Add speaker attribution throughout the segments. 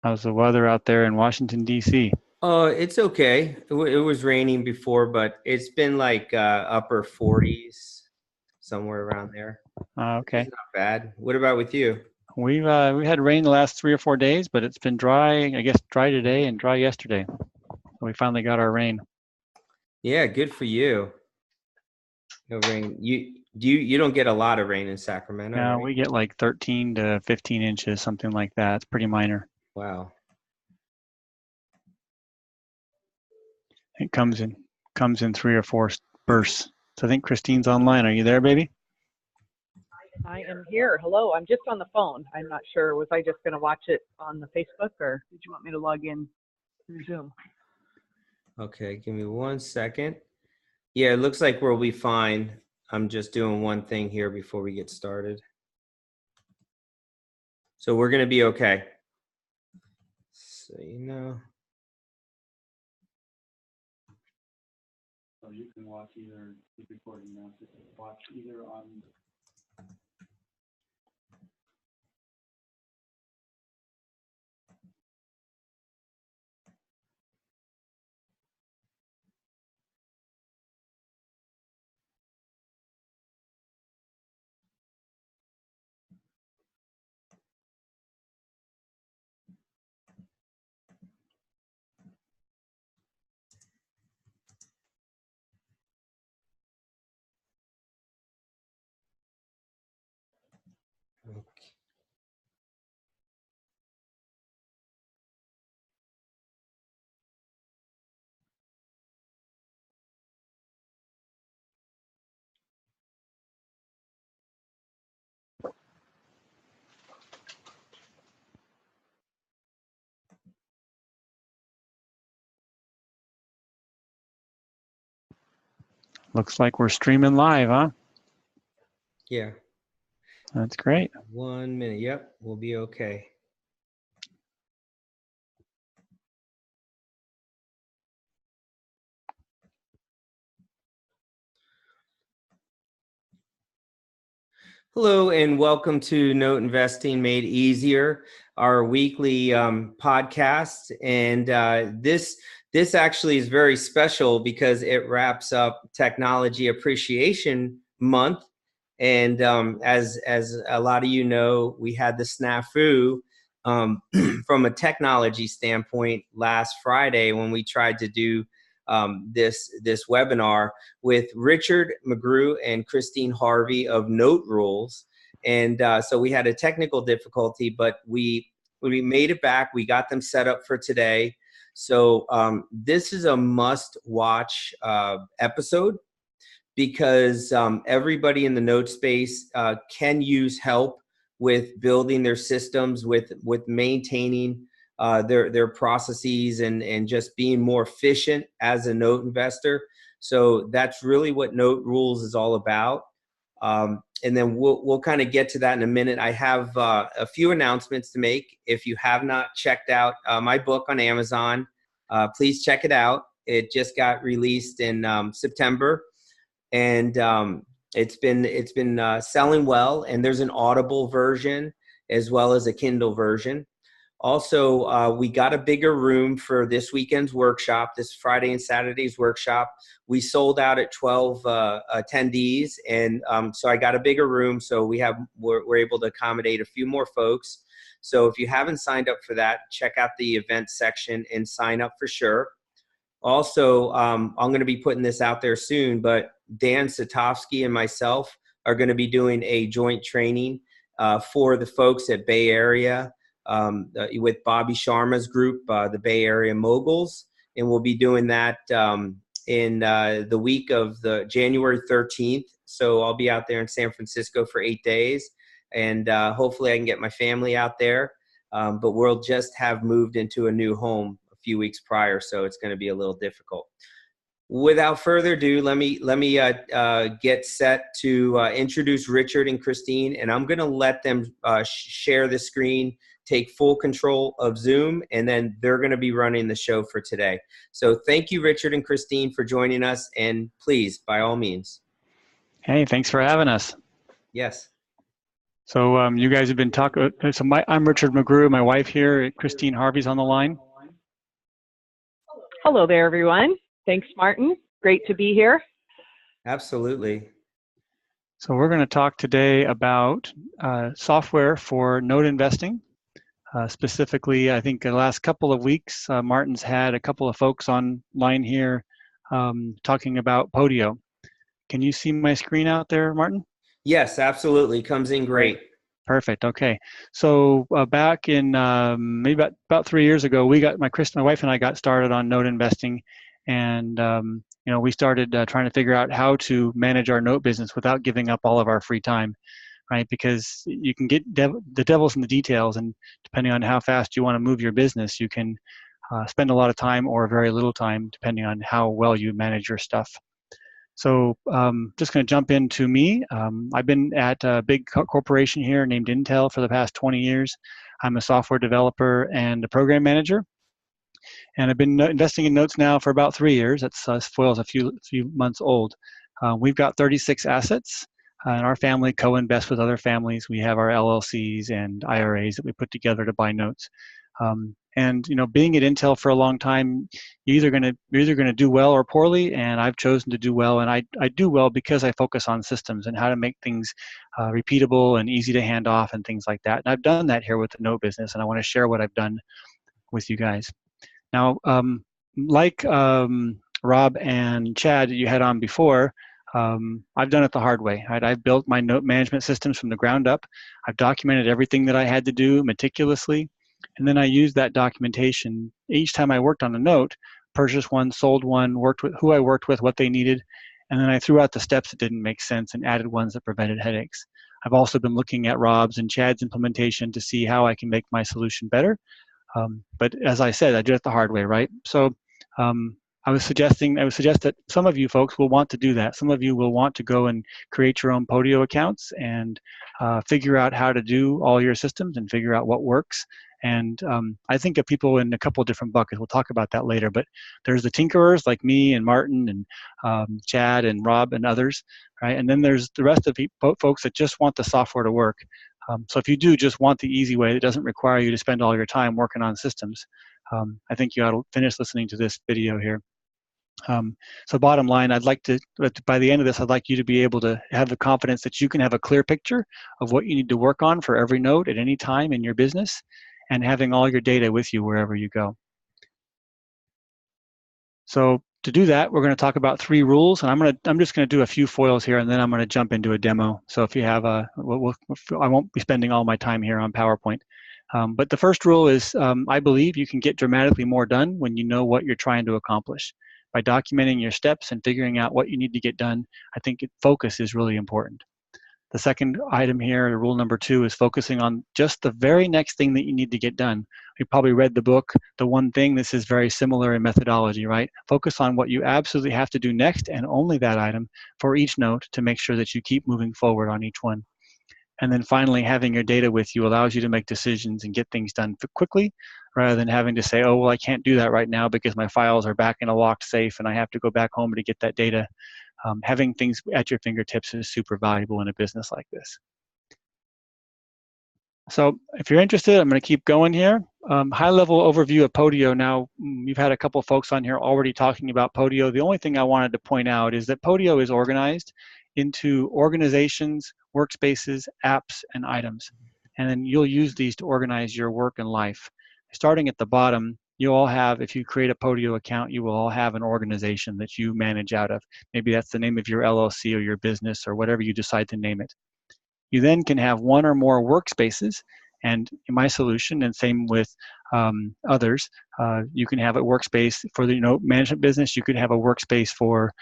Speaker 1: How's the weather out there in Washington, D.C.?
Speaker 2: Oh, it's okay. It was raining before, but it's been like upper 40s, somewhere around there. It's
Speaker 1: Okay.
Speaker 2: not bad. What about with you?
Speaker 1: We had rain the last 3 or 4 days, but it's been dry. I guess dry today and dry yesterday. So we finally got our rain.
Speaker 2: Yeah, good for you. No rain. You don't get a lot of rain in Sacramento,
Speaker 1: Now
Speaker 2: right?
Speaker 1: we get like 13 to 15 inches, something like that. It's pretty minor.
Speaker 2: Wow.
Speaker 1: It comes in 3 or 4 bursts. So I think Christine's online. Are you there, baby?
Speaker 3: I am here. Hello. I'm just on the phone. I'm not sure. Was I just going to watch it on the Facebook or did you want me to log in through Zoom?
Speaker 2: Okay, give me 1 second. Yeah, it looks like we'll be fine. I'm just doing one thing here before we get started. So we're going to be okay. So,
Speaker 1: So you can watch either the recording now. Watch either on.
Speaker 2: okay.
Speaker 1: Looks like we're streaming live, huh?
Speaker 2: Yeah.
Speaker 1: That's great.
Speaker 2: 1 minute. Yep, we'll be okay. Hello and welcome to Note Investing Made Easier, our weekly podcast. And this actually is very special because it wraps up Technology Appreciation Month. And as a lot of you know, we had the snafu from a technology standpoint last Friday when we tried to do this webinar with Richard McGrew and Christine Harvey of Note Rules. And so we had a technical difficulty, but we made it back. We got them set up for today. So this is a must-watch episode because everybody in the note space can use help with building their systems, with maintaining their processes and just being more efficient as a note investor. So that's really what Note Rules is all about. And then we'll kind of get to that in a minute. I have a few announcements to make. If you have not checked out my book on Amazon, please check it out. It just got released in September, and it's been selling well. And there's an Audible version as well as a Kindle version. Also, we got a bigger room for this weekend's workshop, this Friday and Saturday's workshop. We sold out at 12 attendees, and so I got a bigger room, so we're able to accommodate a few more folks. So if you haven't signed up for that, check out the event section and sign up for sure. Also, I'm going to be putting this out there soon, but Dan Satofsky and myself are going to be doing a joint training for the folks at Bay Area with Bobby Sharma's group, the Bay Area Moguls. And we'll be doing that in the week of the January 13th. So I'll be out there in San Francisco for 8 days. And hopefully I can get my family out there. But we'll just have moved into a new home a few weeks prior, so it's going to be a little difficult. Without further ado, let me get set to introduce Richard and Christine, and I'm going to let them share the screen, take full control of Zoom, and then they're going to be running the show for today. So thank you, Richard and Christine, for joining us, and please, by all means.
Speaker 1: Hey, thanks for having us.
Speaker 2: Yes.
Speaker 1: So you guys have been talking. So I'm Richard McGrew. My wife here, Christine Harvey's on the line.
Speaker 3: Hello there, everyone. Thanks, Martin. Great to be here.
Speaker 2: Absolutely.
Speaker 1: So we're going to talk today about software for note investing. Specifically, I think the last couple of weeks, Martin's had a couple of folks online here talking about Podio. Can you see my screen out there, Martin?
Speaker 2: Yes, absolutely. Comes in great.
Speaker 1: Perfect. Okay. So back in maybe about 3 years ago, my wife and I got started on note investing, and we started trying to figure out how to manage our note business without giving up all of our free time, right? Because you can get the devil's in the details, and depending on how fast you want to move your business, you can spend a lot of time or very little time, depending on how well you manage your stuff. So just going to jump into me. I've been at a big corporation here named Intel for the past 20 years. I'm a software developer and a program manager. And I've been investing in notes now for about 3 years. That's Foil's a few months old. We've got 36 assets. And our family co-invests with other families. We have our LLCs and IRAs that we put together to buy notes. And being at Intel for a long time, you're either going to do well or poorly. And I've chosen to do well, and I do well because I focus on systems and how to make things repeatable and easy to hand off and things like that. And I've done that here with the note business, and I want to share what I've done with you guys. Now, like Rob and Chad you had on before, I've done it the hard way. Right? I've built my note management systems from the ground up. I've documented everything that I had to do meticulously. And then I used that documentation each time I worked on a note, purchased one, sold one, worked with who I worked with, what they needed. And then I threw out the steps that didn't make sense and added ones that prevented headaches. I've also been looking at Rob's and Chad's implementation to see how I can make my solution better. But as I said, I did it the hard way, right? So I would suggest that some of you folks will want to do that. Some of you will want to go and create your own Podio accounts and figure out how to do all your systems and figure out what works. And I think of people in a couple of different buckets. We'll talk about that later. But there's the tinkerers like me and Martin and Chad and Rob and others, right? And then there's the rest of folks that just want the software to work. So if you do just want the easy way that doesn't require you to spend all your time working on systems, I think you ought to finish listening to this video here. So bottom line, by the end of this, I'd like you to be able to have the confidence that you can have a clear picture of what you need to work on for every note at any time in your business, and having all your data with you wherever you go. So to do that, we're going to talk about 3 rules, and I'm just going to do a few foils here, and then I'm going to jump into a demo. So if you have I won't be spending all my time here on PowerPoint. But the first rule is I believe you can get dramatically more done when you know what you're trying to accomplish. By documenting your steps and figuring out what you need to get done, I think focus is really important. The second item here, rule number 2, is focusing on just the very next thing that you need to get done. You probably read the book, The One Thing. This is very similar in methodology, right? Focus on what you absolutely have to do next and only that item for each note to make sure that you keep moving forward on each one. And then finally, having your data with you allows you to make decisions and get things done quickly, rather than having to say, oh, well, I can't do that right now because my files are back in a locked safe and I have to go back home to get that data. Having things at your fingertips is super valuable in a business like this. So if you're interested, I'm going to keep going here. High-level overview of Podio. Now, you've had a couple of folks on here already talking about Podio. The only thing I wanted to point out is that Podio is organized into organizations, workspaces, apps, and items. And then you'll use these to organize your work and life. Starting at the bottom, you all have, if you create a Podio account, you will all have an organization that you manage out of. Maybe that's the name of your LLC or your business or whatever you decide to name it. You then can have one or more workspaces, and in my solution, and same with others, you can have a workspace for the management business. You could have a workspace for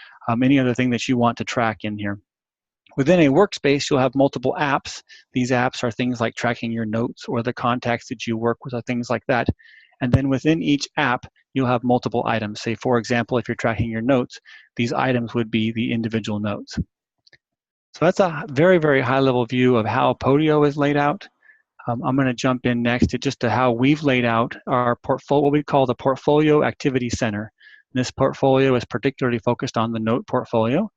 Speaker 1: any other thing that you want to track in here. Within a workspace, you'll have multiple apps. These apps are things like tracking your notes or the contacts that you work with or things like that. And then within each app, you'll have multiple items. Say, for example, if you're tracking your notes, these items would be the individual notes. So that's a very, very high-level view of how Podio is laid out. I'm going to jump in next to how we've laid out our portfolio, what we call the Portfolio Activity Center. And this portfolio is particularly focused on the note portfolio.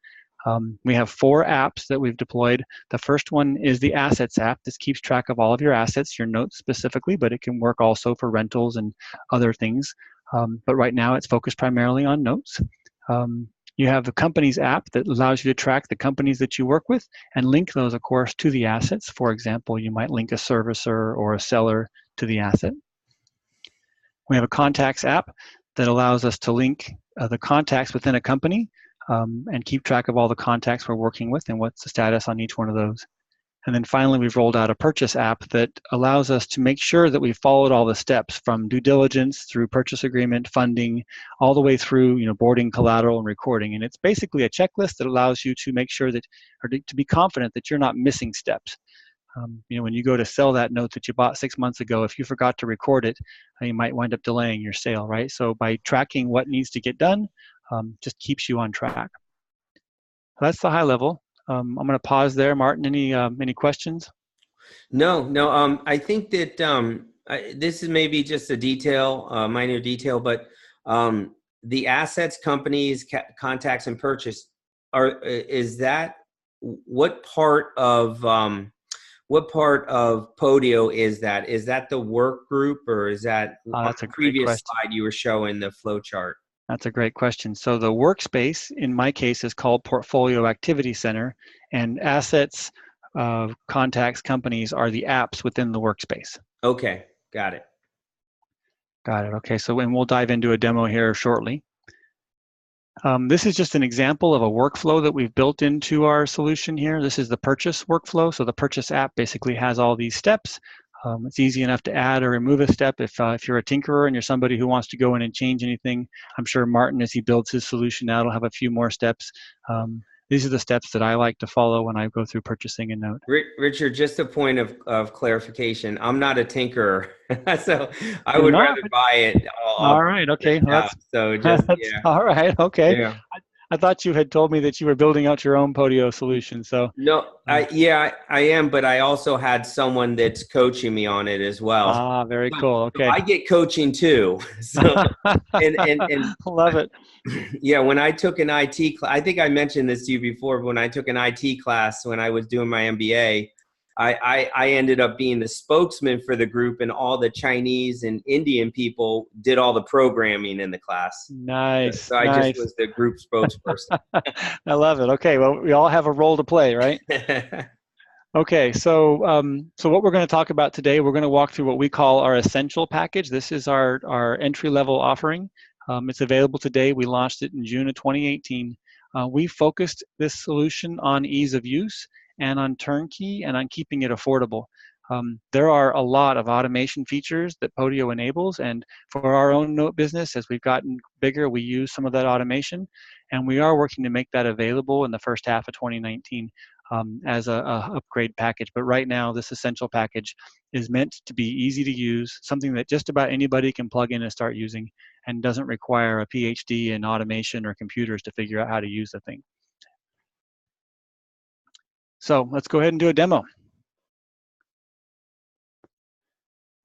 Speaker 1: We have 4 apps that we've deployed. The first one is the Assets app. This keeps track of all of your assets, your notes specifically, but it can work also for rentals and other things. But right now it's focused primarily on notes. You have the Companies app that allows you to track the companies that you work with and link those, of course, to the assets. For example, you might link a servicer or a seller to the asset. We have a Contacts app that allows us to link the contacts within a company and keep track of all the contacts we're working with and what's the status on each one of those. And then finally, we've rolled out a Purchase app that allows us to make sure that we've followed all the steps from due diligence through purchase agreement, funding, all the way through boarding, collateral, and recording. And it's basically a checklist that allows you to make sure that, or to be confident that you're not missing steps. When you go to sell that note that you bought 6 months ago, if you forgot to record it, you might wind up delaying your sale, right? So by tracking what needs to get done, just keeps you on track. That's the high level. I'm going to pause there. Martin, any questions?
Speaker 2: No. I think that this is maybe just a detail, minor detail, but the assets, companies, contacts, and purchase is that what part of Podio is that? Is that the work group, or is that
Speaker 1: That's
Speaker 2: on
Speaker 1: a
Speaker 2: the
Speaker 1: great
Speaker 2: previous
Speaker 1: question.
Speaker 2: slide you were showing the flow chart?
Speaker 1: That's a great question. So the workspace, in my case, is called Portfolio Activity Center, and assets, contacts, companies are the apps within the workspace.
Speaker 2: Okay, got it.
Speaker 1: Got it. Okay, so and we'll dive into a demo here shortly. This is just an example of a workflow that we've built into our solution here. This is the purchase workflow. So the purchase app basically has all these steps. It's easy enough to add or remove a step if you're a tinkerer and you're somebody who wants to go in and change anything. I'm sure Martin, as he builds his solution out, will have a few more steps. These are the steps that I like to follow when I go through purchasing a note.
Speaker 2: Richard, just a point of clarification. I'm not a tinkerer, so I
Speaker 1: You're
Speaker 2: would
Speaker 1: not?
Speaker 2: rather buy it
Speaker 1: All right. Okay. Well,
Speaker 2: So just,
Speaker 1: that's
Speaker 2: yeah.
Speaker 1: all right. Okay.
Speaker 2: Yeah.
Speaker 1: I thought you had told me that you were building out your own Podio solution. So
Speaker 2: No, I am, but I also had someone that's coaching me on it as well.
Speaker 1: very
Speaker 2: So
Speaker 1: cool. Okay.
Speaker 2: I get coaching too. So and
Speaker 1: Love it.
Speaker 2: yeah, when I took an IT class, I think I mentioned this to you before, but when I took an IT class when I was doing my MBA, I ended up being the spokesman for the group, and all the Chinese and Indian people did all the programming in the class.
Speaker 1: Nice.
Speaker 2: So I just was the group spokesperson.
Speaker 1: I love it. Okay, well, we all have a role to play, right? Okay, so what we're going to talk about today, we're going to walk through what we call our Essential package. This is our entry-level offering. It's available today. We launched it in June of 2018. We focused this solution on ease of use and on turnkey and on keeping it affordable. There are a lot of automation features that Podio enables, and for our own note business, as we've gotten bigger, we use some of that automation, and we are working to make that available in the first half of 2019 as a upgrade package. But right now, this Essential package is meant to be easy to use, something that just about anybody can plug in and start using, and doesn't require a PhD in automation or computers to figure out how to use the thing. So let's go ahead and do a demo.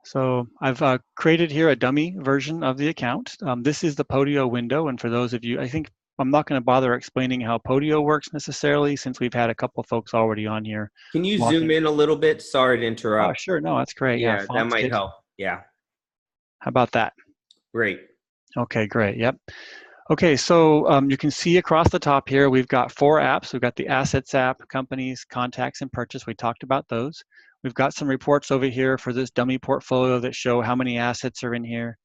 Speaker 1: So I've created here a dummy version of the account. This is the Podio window, and for those of you, I think I'm not going to bother explaining how Podio works necessarily, since we've had a couple of folks already on here.
Speaker 2: Can you zoom in a little bit? Sorry to interrupt.
Speaker 1: Oh, sure. No, that's great.
Speaker 2: Yeah, that might
Speaker 1: good.
Speaker 2: help. Yeah.
Speaker 1: How about that?
Speaker 2: Great.
Speaker 1: Okay, great. Yep. Okay, so you can see across the top here, we've got 4 apps. We've got the Assets app, Companies, Contacts, and Purchase. We talked about those. We've got some reports over here for this dummy portfolio that show how many assets are in here.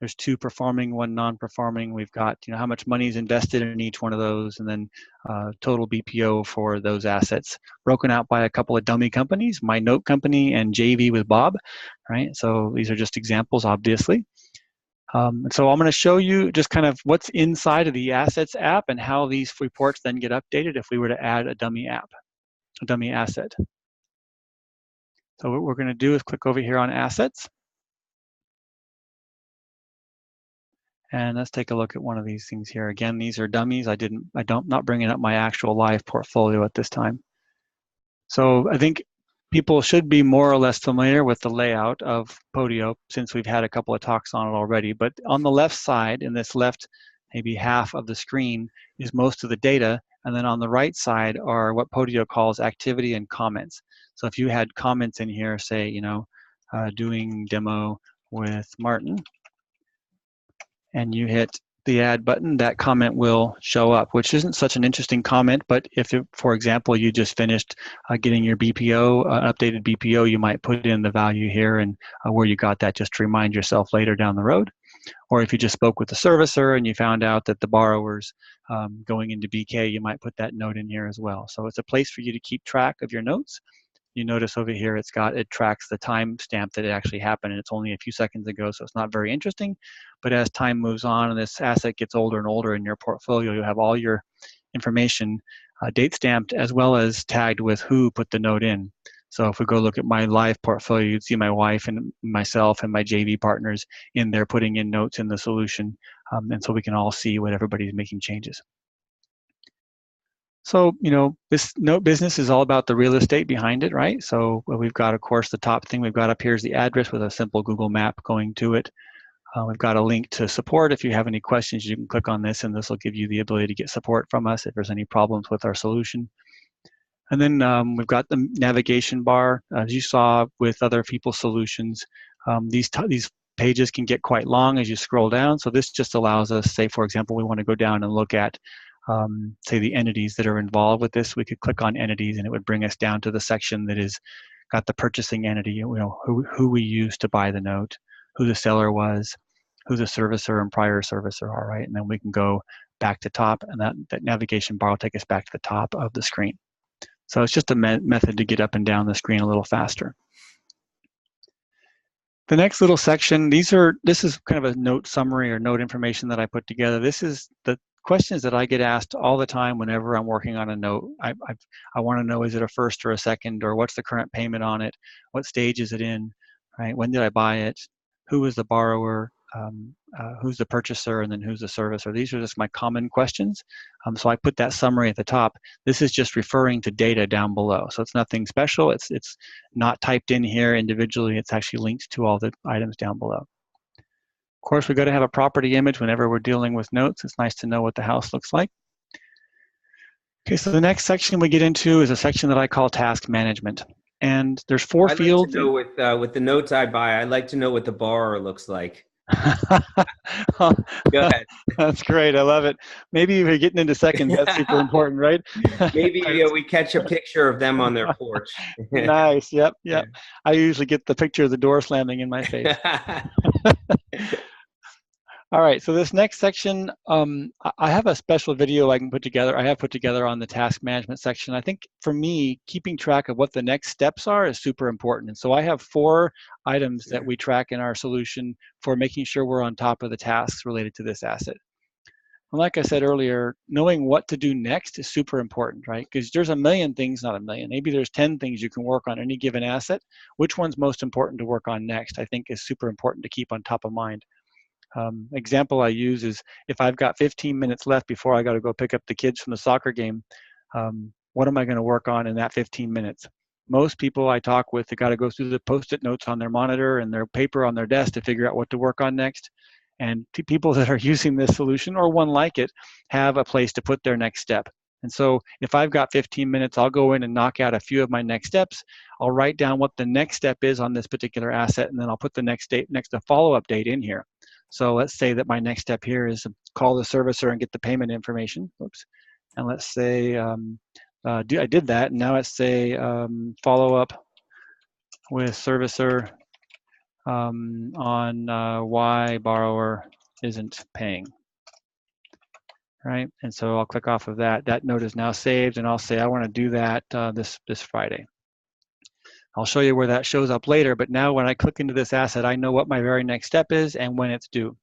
Speaker 1: There's 2 performing, 1 non-performing. We've got how much money is invested in each one of those, and then total BPO for those assets, broken out by a couple of dummy companies, My Note Company and JV with Bob, right? So these are just examples, obviously. And so I'm going to show you just kind of what's inside of the Assets app and how these reports then get updated if we were to add a dummy app, a dummy asset. So what we're going to do is click over here on Assets. And let's take a look at one of these things here. Again, these are dummies. Not bringing up my actual live portfolio at this time. So I think people should be more or less familiar with the layout of Podio since we've had a couple of talks on it already. But on the left side, in this left maybe half of the screen is most of the data, and then on the right side are what Podio calls activity and comments. So if you had comments in here, say, doing demo with Martin, and you hit the add button, that comment will show up, which isn't such an interesting comment, but if, for example, you just finished getting your BPO, updated BPO, you might put in the value here and where you got that just to remind yourself later down the road. Or if you just spoke with the servicer and you found out that the borrower's going into BK, you might put that note in here as well. So it's a place for you to keep track of your notes. You notice over here it tracks the time stamp that it actually happened, and it's only a few seconds ago, so it's not very interesting. But as time moves on and this asset gets older and older in your portfolio, you have all your information date stamped as well as tagged with who put the note in. So if we go look at my live portfolio, you'd see my wife and myself and my JV partners in there putting in notes in the solution, and so we can all see what everybody's making changes. So, this note business is all about the real estate behind it, right? So we've got, of course, the top thing we've got up here is the address with a simple Google map going to it. We've got a link to support. If you have any questions, you can click on this, and this will give you the ability to get support from us if there's any problems with our solution. And then we've got the navigation bar. As you saw with other people's solutions, these pages can get quite long as you scroll down. So this just allows us, say, for example, we want to go down and look at say the entities that are involved with this. We could click on entities and it would bring us down to the section that is got the purchasing entity, who we used to buy the note, who the seller was, who the servicer and prior servicer are, right? And then we can go back to top, and that navigation bar will take us back to the top of the screen. So it's just a method to get up and down the screen a little faster. The next little section, this is kind of a note summary or note information that I put together. This is the questions that I get asked all the time whenever I'm working on a note. I want to know, is it a first or a second, or what's the current payment on it? What stage is it in, right? When did I buy it? Who is the borrower? Who's the purchaser? And then who's the servicer? These are just my common questions. So I put that summary at the top. This is just referring to data down below. So it's nothing special. It's not typed in here individually. It's actually linked to all the items down below. Of course, we've got to have a property image whenever we're dealing with notes. It's nice to know what the house looks like. Okay, so the next section we get into is a section that I call task management. And there's four fields.
Speaker 2: I'd like to know with the notes I buy, I'd like to know what the borrower looks like.
Speaker 1: Go
Speaker 2: ahead.
Speaker 1: That's great. I love it. Maybe if you're getting into seconds, that's super important, right?
Speaker 2: Maybe we catch a picture of them on their porch.
Speaker 1: Nice. Yep. Yeah. I usually get the picture of the door slamming in my face. All right, so this next section, I have a special video I can put together. I have put together on the task management section. I think for me, keeping track of what the next steps are is super important. And so I have 4 items that we track in our solution for making sure we're on top of the tasks related to this asset. And like I said earlier, knowing what to do next is super important, right? Because there's a million things, not a million, maybe there's 10 things you can work on any given asset. Which one's most important to work on next, I think is super important to keep on top of mind. Example I use is if I've got 15 minutes left before I got to go pick up the kids from the soccer game, what am I going to work on in that 15 minutes? Most people I talk with, they got to go through the Post-it notes on their monitor and their paper on their desk to figure out what to work on next. And people that are using this solution or one like it have a place to put their next step. And so if I've got 15 minutes, I'll go in and knock out a few of my next steps. I'll write down what the next step is on this particular asset, and then I'll put the next follow-up date in here. So let's say that my next step here is to call the servicer and get the payment information. Oops. And let's say I did that, and now let's say follow up with servicer on why borrower isn't paying. Right, and so I'll click off of that. That note is now saved, and I'll say I want to do that this Friday. I'll show you where that shows up later, but now when I click into this asset, I know what my very next step is and when it's due.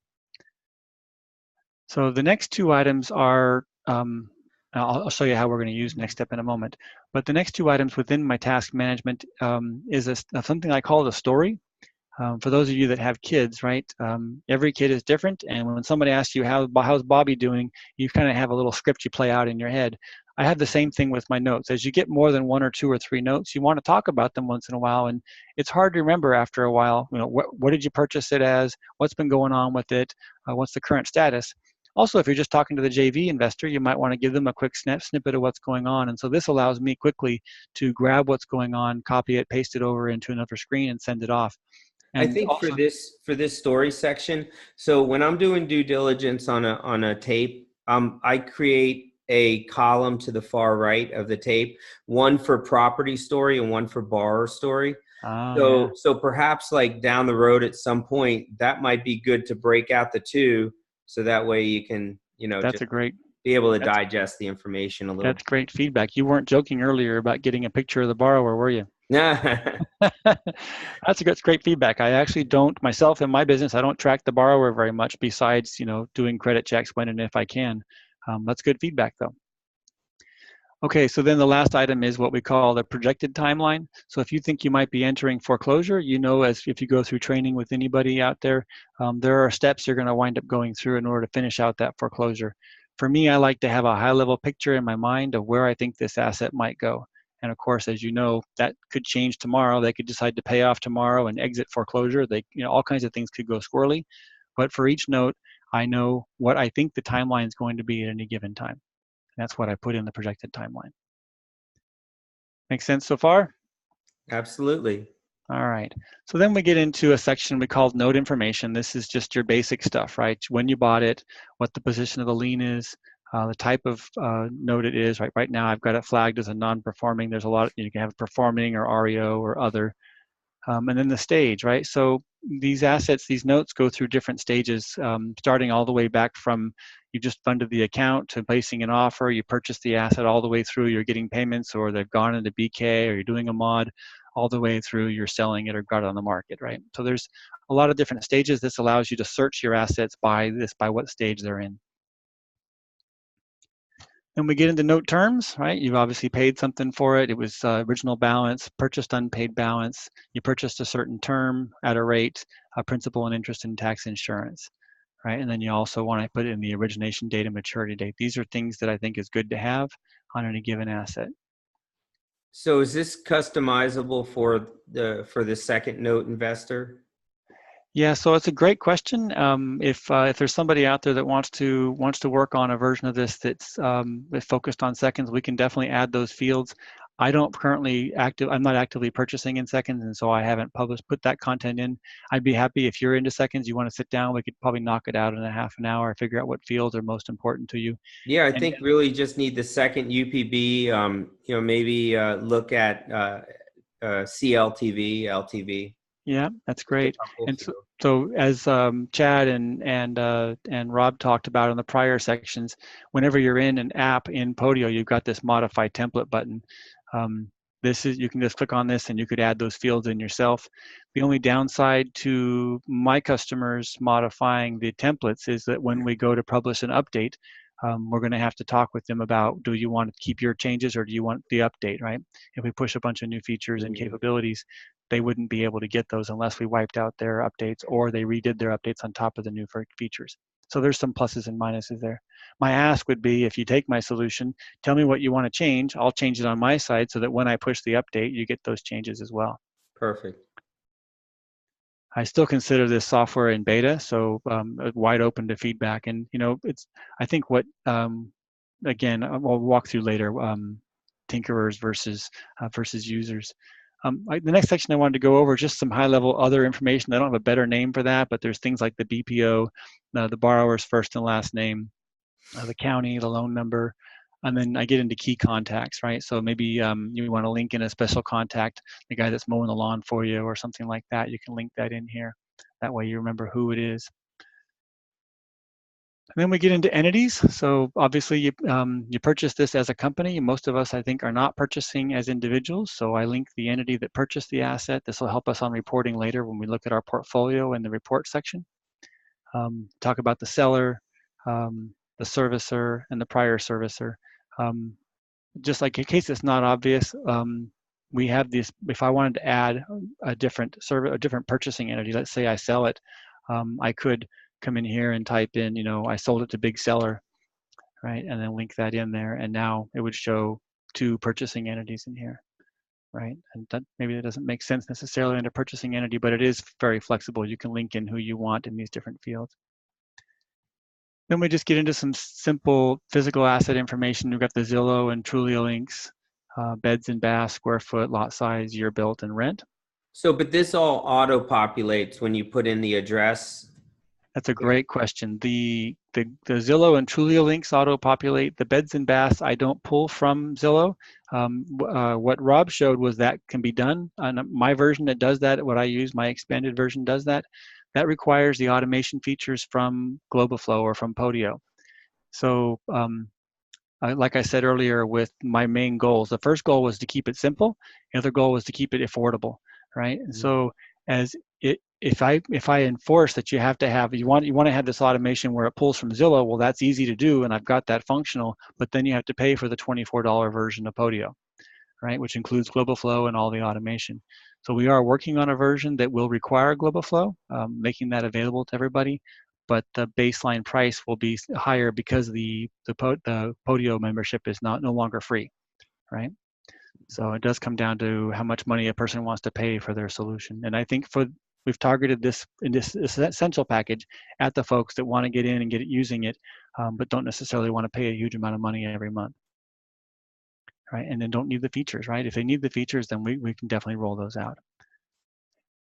Speaker 1: So the next 2 items are, I'll show you how we're going to use next step in a moment, but the next 2 items within my task management is something I call the story. For those of you that have kids, right, every kid is different, and when somebody asks you how's Bobby doing, you kind of have a little script you play out in your head. I have the same thing with my notes. As you get more than 1 or 2 or 3 notes, you want to talk about them once in a while, and it's hard to remember after a while. What did you purchase it as? What's been going on with it? What's the current status? Also, if you're just talking to the JV investor, you might want to give them a quick snippet of what's going on. And so this allows me quickly to grab what's going on, copy it, paste it over into another screen, and send it off.
Speaker 2: I
Speaker 1: And
Speaker 2: think
Speaker 1: also,
Speaker 2: for this story section, so when I'm doing due diligence on a tape, I create a column to the far right of the tape, one for property story and one for borrower story.
Speaker 1: yeah,
Speaker 2: So perhaps like down the road at some point, that might be good to break out the two, so that way you can,
Speaker 1: that's
Speaker 2: just
Speaker 1: a great
Speaker 2: be able to
Speaker 1: that's
Speaker 2: digest the information a little.
Speaker 1: that's great feedback. You weren't joking earlier about getting a picture of the borrower, were you?
Speaker 2: Yeah.
Speaker 1: That's great feedback. I actually don't myself in my business. I don't track the borrower very much, besides doing credit checks when and if I can. That's good feedback, though. Okay, so then the last item is what we call the projected timeline. So if you think you might be entering foreclosure, as if you go through training with anybody out there, there are steps you're going to wind up going through in order to finish out that foreclosure. For me, I like to have a high-level picture in my mind of where I think this asset might go. And of course, as you know, that could change tomorrow. They could decide to pay off tomorrow and exit foreclosure. All kinds of things could go squirrely. But for each note, I know what I think the timeline is going to be at any given time. That's what I put in the projected timeline. Make sense so far?
Speaker 2: Absolutely.
Speaker 1: All right. So then we get into a section we call note information. This is just your basic stuff, right? When you bought it, what the position of the lien is, the type of note it is. Right now, I've got it flagged as a non-performing. There's a lot. You can have a performing or REO or other. And then the stage, right? So these assets, these notes go through different stages, starting all the way back from you just funded the account to placing an offer, you purchased the asset, all the way through you're getting payments, or they've gone into BK, or you're doing a mod, all the way through you're selling it or got it on the market, right? So there's a lot of different stages. This allows you to search your assets by what stage they're in. Then we get into note terms, right? You've obviously paid something for it. It was original balance, purchased unpaid balance. You purchased a certain term at a rate, principal and interest and tax insurance, right? And then you also want to put in the origination date and maturity date. These are things that I think is good to have on any given asset.
Speaker 2: So is this customizable for the second note investor?
Speaker 1: Yeah, so it's a great question. If there's somebody out there that wants to work on a version of this that's focused on seconds, we can definitely add those fields. I'm not actively purchasing in seconds, and so I haven't put that content in. I'd be happy if you're into seconds, you want to sit down, we could probably knock it out in a half an hour, figure out what fields are most important to you.
Speaker 2: Yeah, I
Speaker 1: And
Speaker 2: think really just need the second UPB. Maybe look at CLTV, LTV.
Speaker 1: yeah, that's
Speaker 2: Get a
Speaker 1: great.
Speaker 2: couple
Speaker 1: And
Speaker 2: fields.
Speaker 1: so as Chad and Rob talked about in the prior sections, whenever you're in an app in Podio, you've got this modify template button. You can just click on this and you could add those fields in yourself. The only downside to my customers modifying the templates is that when we go to publish an update, we're going to have to talk with them about, do you want to keep your changes or do you want the update, right? If we push a bunch of new features and capabilities, they wouldn't be able to get those unless we wiped out their updates or they redid their updates on top of the new features. So there's some pluses and minuses there. My ask would be, if you take my solution, tell me what you want to change. I'll change it on my side so that when I push the update, you get those changes as well.
Speaker 2: Perfect.
Speaker 1: I still consider this software in beta, so wide open to feedback. And I think again, we'll walk through later, tinkerers versus users. The next section I wanted to go over is just some high-level other information. I don't have a better name for that, but there's things like the BPO, the borrower's first and last name, the county, the loan number, and then I get into key contacts, right? So maybe you want to link in a special contact, the guy that's mowing the lawn for you or something like that. You can link that in here. That way you remember who it is. And then we get into entities. So obviously you purchase this as a company. Most of us, I think, are not purchasing as individuals. So I link the entity that purchased the asset. This will help us on reporting later when we look at our portfolio in the report section. Talk about the seller, the servicer, and the prior servicer. Just like in case it's not obvious, we have this. If I wanted to add a different purchasing entity, let's say I sell it, I could come in here and type in, I sold it to Big Seller, right? And then link that in there. And now it would show two purchasing entities in here, right? And maybe that doesn't make sense necessarily in a purchasing entity, but it is very flexible. You can link in who you want in these different fields. Then we just get into some simple physical asset information. We've got the Zillow and Trulia links, beds and baths, square foot, lot size, year built, and rent.
Speaker 2: So, but this all auto-populates when you put in the address.
Speaker 1: That's a great question. The Zillow and Trulia links auto-populate. The beds and baths I don't pull from Zillow. What Rob showed was that can be done. On my version that does that, what I use, my expanded version does that. That requires the automation features from Globoflow or from Podio. So like I said earlier, with my main goals, the first goal was to keep it simple. The other goal was to keep it affordable, right? And so as if I enforce that you have to have you want to have this automation where it pulls from Zillow, well, that's easy to do, and I've got that functional. But then you have to pay for the $24 version of Podio, right? Which includes Globoflow and all the automation. So we are working on a version that will require Globoflow, making that available to everybody. But the baseline price will be higher because the Podio membership is no longer free, right? So it does come down to how much money a person wants to pay for their solution. And I think we've targeted this in this essential package at the folks that want to get in and get it using it, but don't necessarily want to pay a huge amount of money every month, right? And then don't need the features, right? If they need the features, then we can definitely roll those out.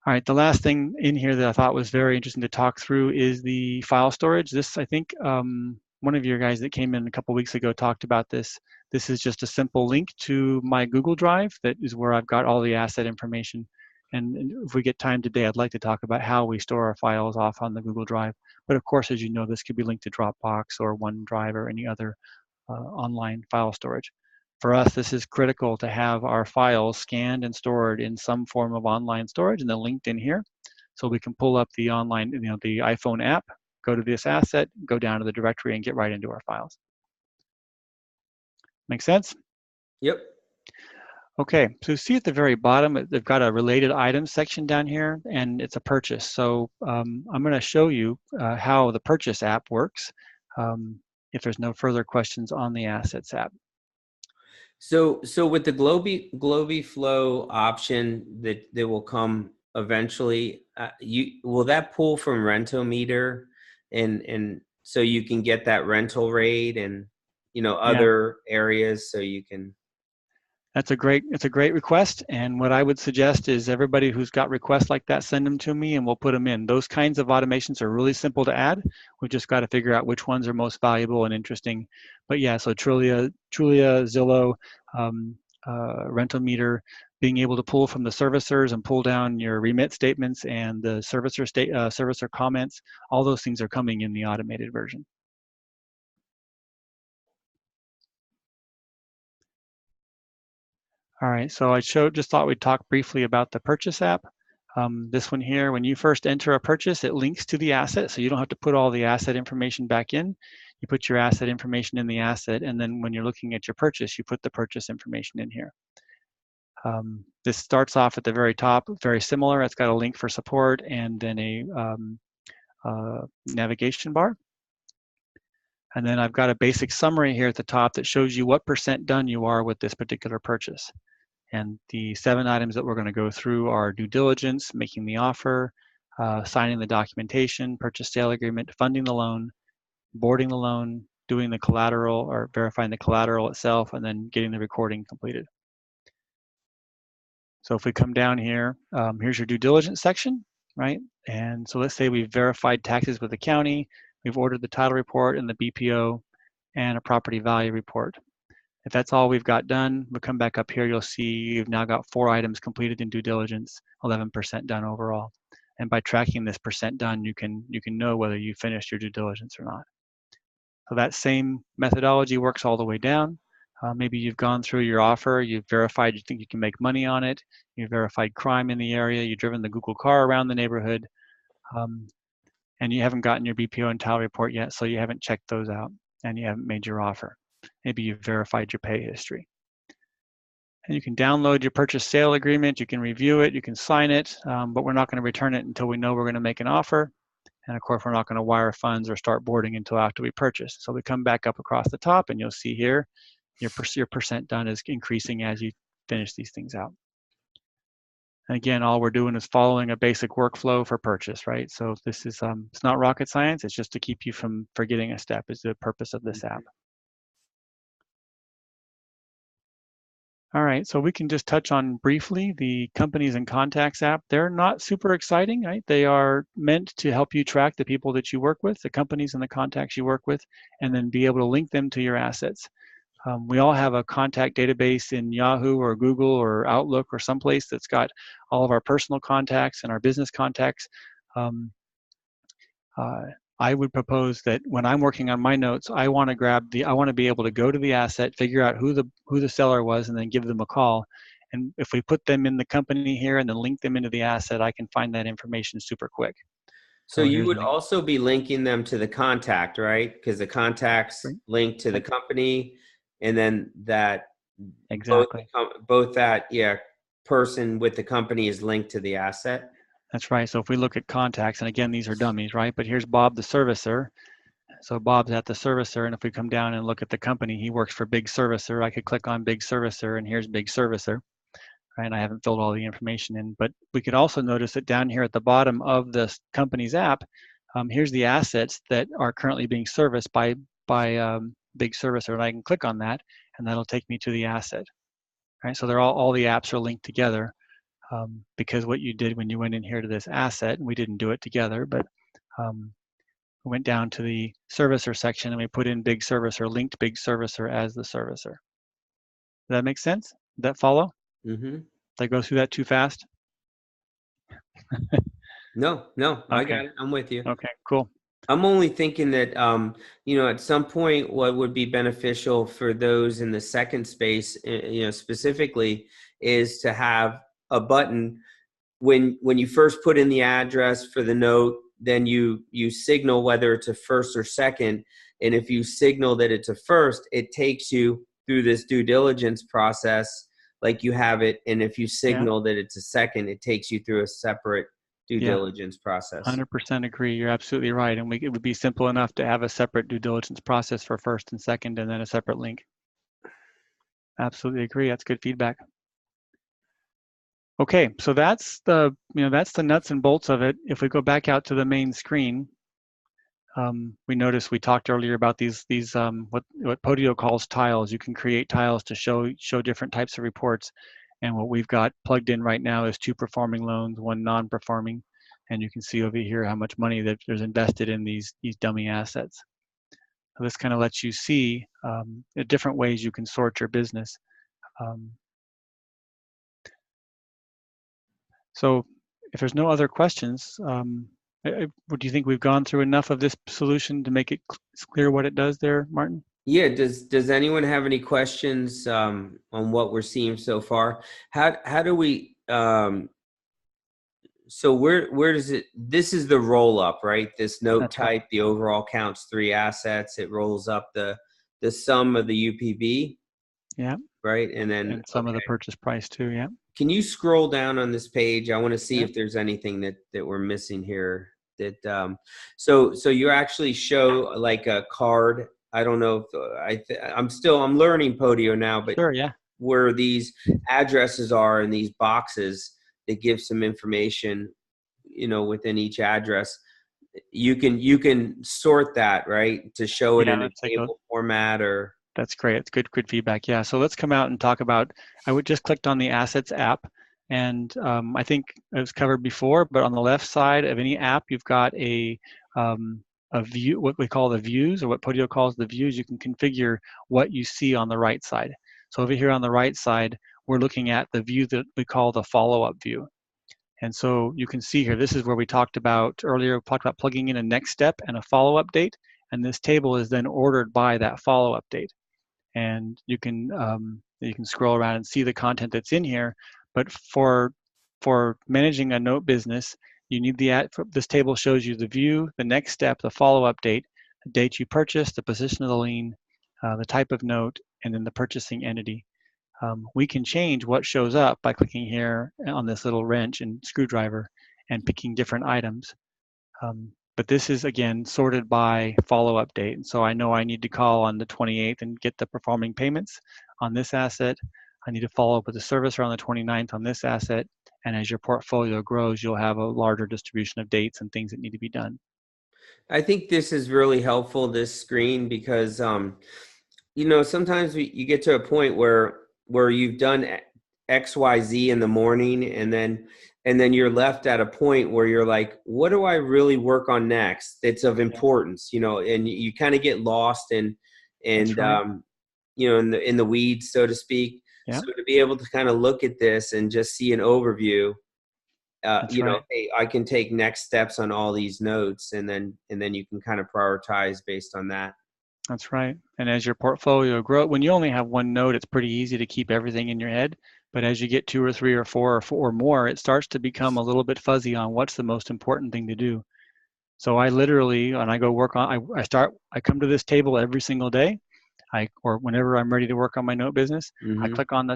Speaker 1: All right, the last thing in here that I thought was very interesting to talk through is the file storage. This, I think, one of your guys that came in a couple weeks ago talked about this. This is just a simple link to my Google Drive that is where I've got all the asset information. And if we get time today, I'd like to talk about how we store our files off on the Google Drive. But of course, as you know, this could be linked to Dropbox or OneDrive or any other online file storage. For us, this is critical to have our files scanned and stored in some form of online storage and then linked in here. So we can pull up the online, the iPhone app, go to this asset, go down to the directory and get right into our files. Make sense?
Speaker 2: Yep.
Speaker 1: Okay, so see at the very bottom, they've got a related items section down here, and it's a purchase. So I'm going to show you how the purchase app works if there's no further questions on the assets app.
Speaker 2: So with the Globiflow option that will come eventually, will that pull from Rentometer, and so you can get that rental rate and other areas, so you can.
Speaker 1: It's a great request, and what I would suggest is everybody who's got requests like that, send them to me and we'll put them in. Those kinds of automations are really simple to add. We've just got to figure out which ones are most valuable and interesting. But yeah, so Trulia, Zillow, Rentometer, being able to pull from the servicers and pull down your remit statements and the servicer comments, all those things are coming in the automated version. All right, so I just thought we'd talk briefly about the purchase app. This one here, when you first enter a purchase, it links to the asset, so you don't have to put all the asset information back in. You put your asset information in the asset, and then when you're looking at your purchase, you put the purchase information in here. This starts off at the very top, very similar. It's got a link for support and then a navigation bar. And then I've got a basic summary here at the top that shows you what % done you are with this particular purchase. And the 7 items that we're going to go through are due diligence, making the offer, signing the documentation, purchase sale agreement, funding the loan, boarding the loan, doing the collateral or verifying the collateral itself, and then getting the recording completed. So if we come down here, here's your due diligence section, right? And so let's say we've verified taxes with the county, we've ordered the title report and the BPO and a property value report. If that's all we've got done, we'll come back up here, you'll see you've now got 4 items completed in due diligence, 11% done overall. And by tracking this % done, you can know whether you finished your due diligence or not. So that same methodology works all the way down. Maybe you've gone through your offer, you've verified you think you can make money on it, you've verified crime in the area, you've driven the Google car around the neighborhood, and you haven't gotten your BPO and title report yet, so you haven't checked those out, and you haven't made your offer. Maybe you've verified your pay history. And you can download your purchase sale agreement, you can review it, you can sign it, but we're not going to return it until we know we're going to make an offer. And of course, we're not going to wire funds or start boarding until after we purchase. So we come back up across the top and you'll see here, your % done is increasing as you finish these things out. And again, all we're doing is following a basic workflow for purchase, right? So this is it's not rocket science. It's just to keep you from forgetting a step is the purpose of this app. All right, so we can just touch on briefly the Companies and Contacts app. They're not super exciting, right? They are meant to help you track the people that you work with, the companies and the contacts you work with, and then be able to link them to your assets. We all have a contact database in Yahoo or Google or Outlook or someplace that's got all of our personal contacts and our business contacts. Um, uh, I would propose that when I'm working on my notes, I want to be able to go to the asset, figure out who the seller was, and then give them a call. And if we put them in the company here and then link them into the asset, I can find that information super quick.
Speaker 2: So
Speaker 1: So
Speaker 2: you
Speaker 1: here's
Speaker 2: would
Speaker 1: an
Speaker 2: also be linking them to the contact, right? Because the contacts link to the company, and then that
Speaker 1: exactly.
Speaker 2: both that person with the company is linked to the asset.
Speaker 1: That's right. So if we look at contacts, and again, these are dummies, right? But here's Bob, the servicer. So Bob's at the servicer, and if we come down and look at the company, he works for Big Servicer. I could click on Big Servicer, and here's Big Servicer. Right? And I haven't filled all the information in, but we could also notice that down here at the bottom of this company's app, here's the assets that are currently being serviced by Big Servicer, and I can click on that, and that'll take me to the asset. Right? So they're all the apps are linked together because what you did when you went in here to this asset, and we didn't do it together, but we went down to the servicer section and we put in Big Servicer, linked Big Servicer as the servicer. Does that make sense? Did that follow?
Speaker 2: Mm-hmm.
Speaker 1: Did I go through that too fast?
Speaker 2: No,
Speaker 1: okay.
Speaker 2: I got it. I'm with you.
Speaker 1: Okay, cool.
Speaker 2: I'm only thinking that, at some point, what would be beneficial for those in the second space, specifically, is to have a button when you first put in the address for the note, then you signal whether it's a first or second. And if you signal that it's a first, it takes you through this due diligence process like you have it. And if you signal that it's a second, it takes you through a separate due diligence process.
Speaker 1: 100% agree. You're absolutely right. And it would be simple enough to have a separate due diligence process for first and second, and then a separate link. Absolutely agree. That's good feedback. Okay, so that's the nuts and bolts of it. If we go back out to the main screen, we noticed we talked earlier about these what Podio calls tiles. You can create tiles to show different types of reports. And what we've got plugged in right now is 2 performing loans, 1 non-performing. And you can see over here how much money that there's invested in these dummy assets. So this kind of lets you see the different ways you can sort your business. So if there's no other questions, would you think we've gone through enough of this solution to make it clear what it does there, Martin?
Speaker 2: Yeah. Does anyone have any questions on what we're seeing so far? How do we? So where does it? This is the roll up, right? This note
Speaker 1: That's
Speaker 2: type, right. The overall counts 3 assets. It rolls up the sum of the UPB.
Speaker 1: Yeah.
Speaker 2: Right, and then
Speaker 1: some of the purchase price too. Yeah.
Speaker 2: Can you scroll down on this page? I want to see if there's anything that we're missing here. That so you actually show like a card. I don't know if I'm learning Podio now, but
Speaker 1: sure, yeah.
Speaker 2: Where these addresses are in these boxes that give some information, within each address. You can sort that, right, to show it in a table format or.
Speaker 1: That's great. It's good feedback. Yeah. So let's come out and talk about. I would just clicked on the Assets app, and I think it was covered before. But on the left side of any app, you've got a view, what we call the views, or what Podio calls the views. You can configure what you see on the right side. So over here on the right side, we're looking at the view that we call the follow-up view. And so you can see here, this is where we talked about earlier. We talked about plugging in a next step and a follow-up date, and this table is then ordered by that follow-up date. And you can scroll around and see the content that's in here. But for managing a note business, you need this table shows you the view, the next step, the follow-up date, the date you purchased, the position of the lien, the type of note, and then the purchasing entity. We can change what shows up by clicking here on this little wrench and screwdriver and picking different items. But this is, again, sorted by follow-up date. And so I know I need to call on the 28th and get the performing payments on this asset. I need to follow up with the servicer on the 29th on this asset. And as your portfolio grows, you'll have a larger distribution of dates and things that need to be done.
Speaker 2: I think this is really helpful, this screen, because sometimes you get to a point where you've done XYZ in the morning, and then you're left at a point where you're like, what do I really work on next that's of importance? And you kind of get lost and
Speaker 1: right.
Speaker 2: in the weeds, so to speak.
Speaker 1: Yeah.
Speaker 2: So to be able to kind of look at this and just see an overview,
Speaker 1: Right.
Speaker 2: hey, I can take next steps on all these notes, and then you can kind of prioritize based on that.
Speaker 1: That's right. And as your portfolio grows, when you only have one note, it's pretty easy to keep everything in your head. But as you get 2 or 3 or 4 or more, it starts to become a little bit fuzzy on what's the most important thing to do. So I literally, when I go work on, I come to this table every single day. Or whenever I'm ready to work on my note business, I
Speaker 2: Mm-hmm.
Speaker 1: click on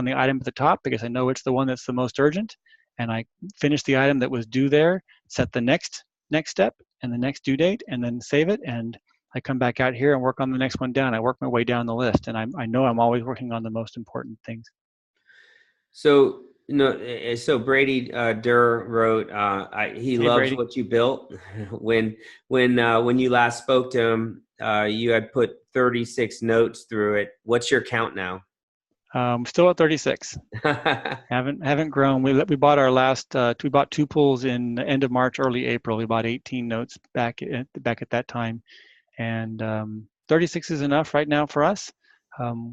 Speaker 1: the item at the top because I know it's the one that's the most urgent, and I finish the item that was due there, set the next step and the next due date, and then save it. And I come back out here and work on the next one down. I work my way down the list, and I know I'm always working on the most important things.
Speaker 2: So so Brady Durr wrote, he
Speaker 1: Hey,
Speaker 2: loves
Speaker 1: Brady.
Speaker 2: what you built. when you last spoke to him, you had put 36 notes through it. What's your count now?
Speaker 1: Still at 36. Haven't grown. We bought our last. We bought 2 pools in the end of March, early April. We bought 18 notes back at that time, and 36 is enough right now for us.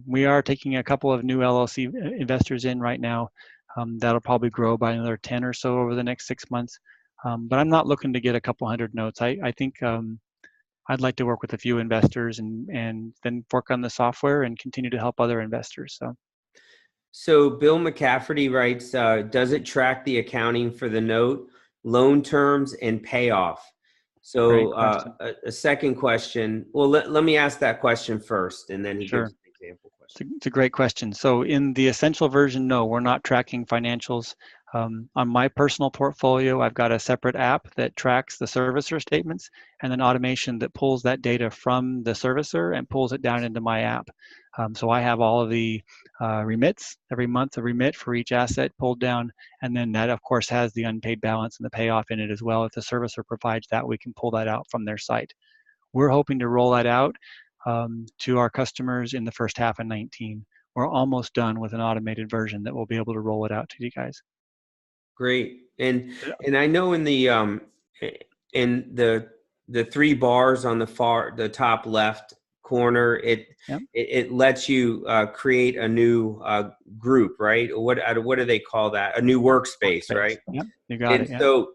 Speaker 1: We are taking a couple of new LLC investors in right now. That'll probably grow by another 10 or so over the next 6 months. But I'm not looking to get a couple hundred notes. I think I'd like to work with a few investors and then work on the software and continue to help other investors.
Speaker 2: So Bill McCafferty writes, does it track the accounting for the note, loan terms, and payoff?
Speaker 1: Great
Speaker 2: So
Speaker 1: question.
Speaker 2: a second question. Well, let me ask that question first, and then he gives
Speaker 1: Sure.
Speaker 2: an example question.
Speaker 1: It's a great question. So in the essential version, no, we're not tracking financials. On my personal portfolio, I've got a separate app that tracks the servicer statements and an automation that pulls that data from the servicer and pulls it down into my app. So I have all of the remits every month, a remit for each asset pulled down. And then that, of course, has the unpaid balance and the payoff in it as well. If the servicer provides that, we can pull that out from their site. We're hoping to roll that out to our customers in the first half of 19. We're almost done with an automated version that will be able to roll it out to you guys.
Speaker 2: Great. And I know in the 3 bars on the top left corner, it lets you create a new group, right? What do they call that? A new workspace, right?
Speaker 1: Yep, you got
Speaker 2: And
Speaker 1: it. Yeah.
Speaker 2: so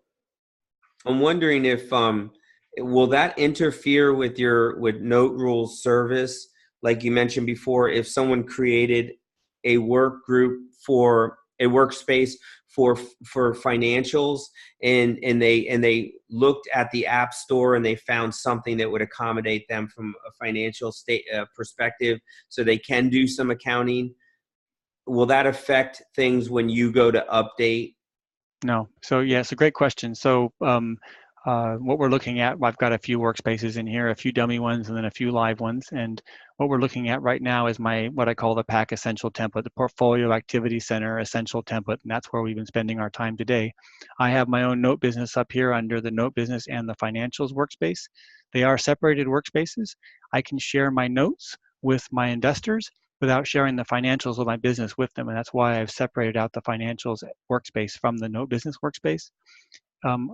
Speaker 2: I'm wondering if will that interfere with Note Rules service, like you mentioned before, if someone created a work group for a workspace for financials, and they looked at the app store and they found something that would accommodate them from a financial state perspective, so they can do some accounting. Will that affect things when you go to update?
Speaker 1: No. So yeah, it's a great question. So what we're looking at, I've got a few workspaces in here, a few dummy ones, and then a few live ones. And what we're looking at right now is what I call the PAC Essential template, the Portfolio Activity Center Essential template, and that's where we've been spending our time today. I have my own note business up here under the note business and the financials workspace. They are separated workspaces. I can share my notes with my investors without sharing the financials of my business with them. And that's why I've separated out the financials workspace from the note business workspace.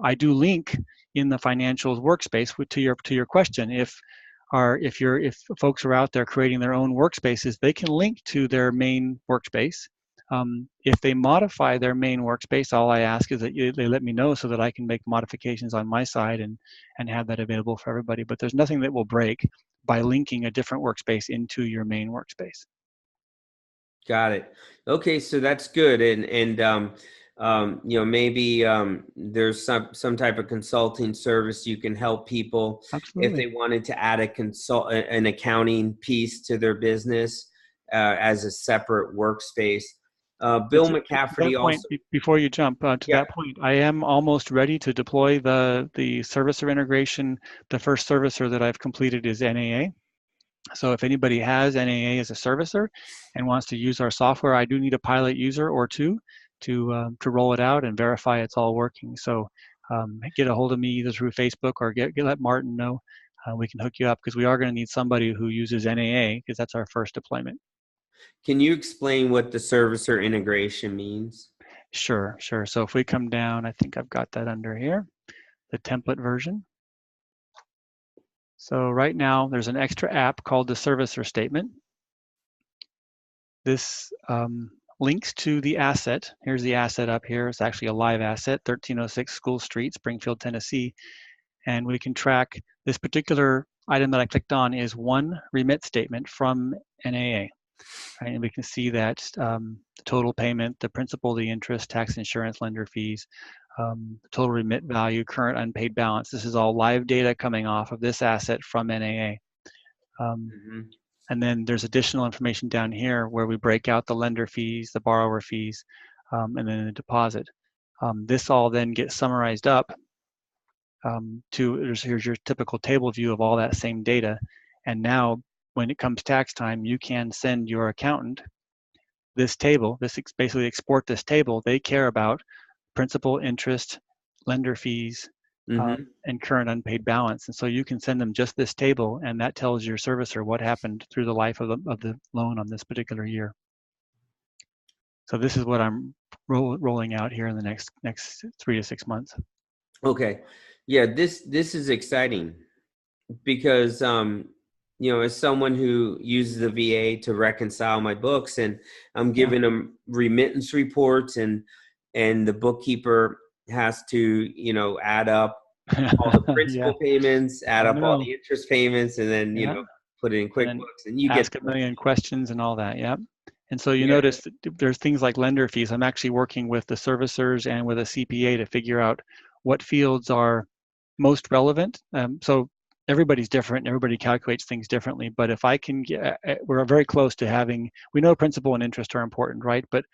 Speaker 1: I do link in the financials workspace to your question. If folks are out there creating their own workspaces, they can link to their main workspace. If they modify their main workspace, all I ask is that they let me know so that I can make modifications on my side and have that available for everybody. But there's nothing that will break by linking a different workspace into your main workspace.
Speaker 2: Got it. Okay, so that's good. Maybe there's some type of consulting service you can help people if
Speaker 1: Absolutely.
Speaker 2: they wanted to add an accounting piece to their business as a separate workspace. Bill
Speaker 1: To that
Speaker 2: McCafferty
Speaker 1: point,
Speaker 2: also.
Speaker 1: before you jump to
Speaker 2: Yeah.
Speaker 1: that point, I am almost ready to deploy the servicer integration. The first servicer that I've completed is NAA. So if anybody has NAA as a servicer and wants to use our software, I do need a pilot user or two to roll it out and verify it's all working. So get a hold of me either through Facebook or let Martin know. We can hook you up because we are going to need somebody who uses NAA because that's our first deployment.
Speaker 2: Can you explain what the servicer integration means?
Speaker 1: Sure. So if we come down, I think I've got that under here, the template version. So right now there's an extra app called the servicer statement. This links to the asset. Here's the asset up here. It's actually a live asset, 1306 School Street, Springfield, Tennessee. And we can track this particular item that I clicked on is one remit statement from NAA. Right? And we can see that the total payment, the principal, the interest, tax, insurance, lender fees, the total remit value, current unpaid balance. This is all live data coming off of this asset from NAA. And then there's additional information down here where we break out the lender fees, the borrower fees, and then the deposit. This all then gets summarized up here's your typical table view of all that same data. And now when it comes tax time, you can send your accountant this table, basically export this table. They care about principal, interest, lender fees, and current unpaid balance. And so you can send them just this table, and that tells your servicer what happened through the life of the loan on this particular year. So this is what I'm rolling out here in the next 3 to 6 months.
Speaker 2: Okay. Yeah, this is exciting because as someone who uses the VA to reconcile my books, and I'm giving them remittance reports, and the bookkeeper has to add up all the principal payments, add up all the interest payments, and then put it in QuickBooks, and you
Speaker 1: ask a million questions and all that. And so you notice that there's things like lender fees. I'm actually working with the servicers and with a CPA to figure out what fields are most relevant. So everybody's different. Everybody calculates things differently. But if I can get, we're very close to having, we know principal and interest are important, right? But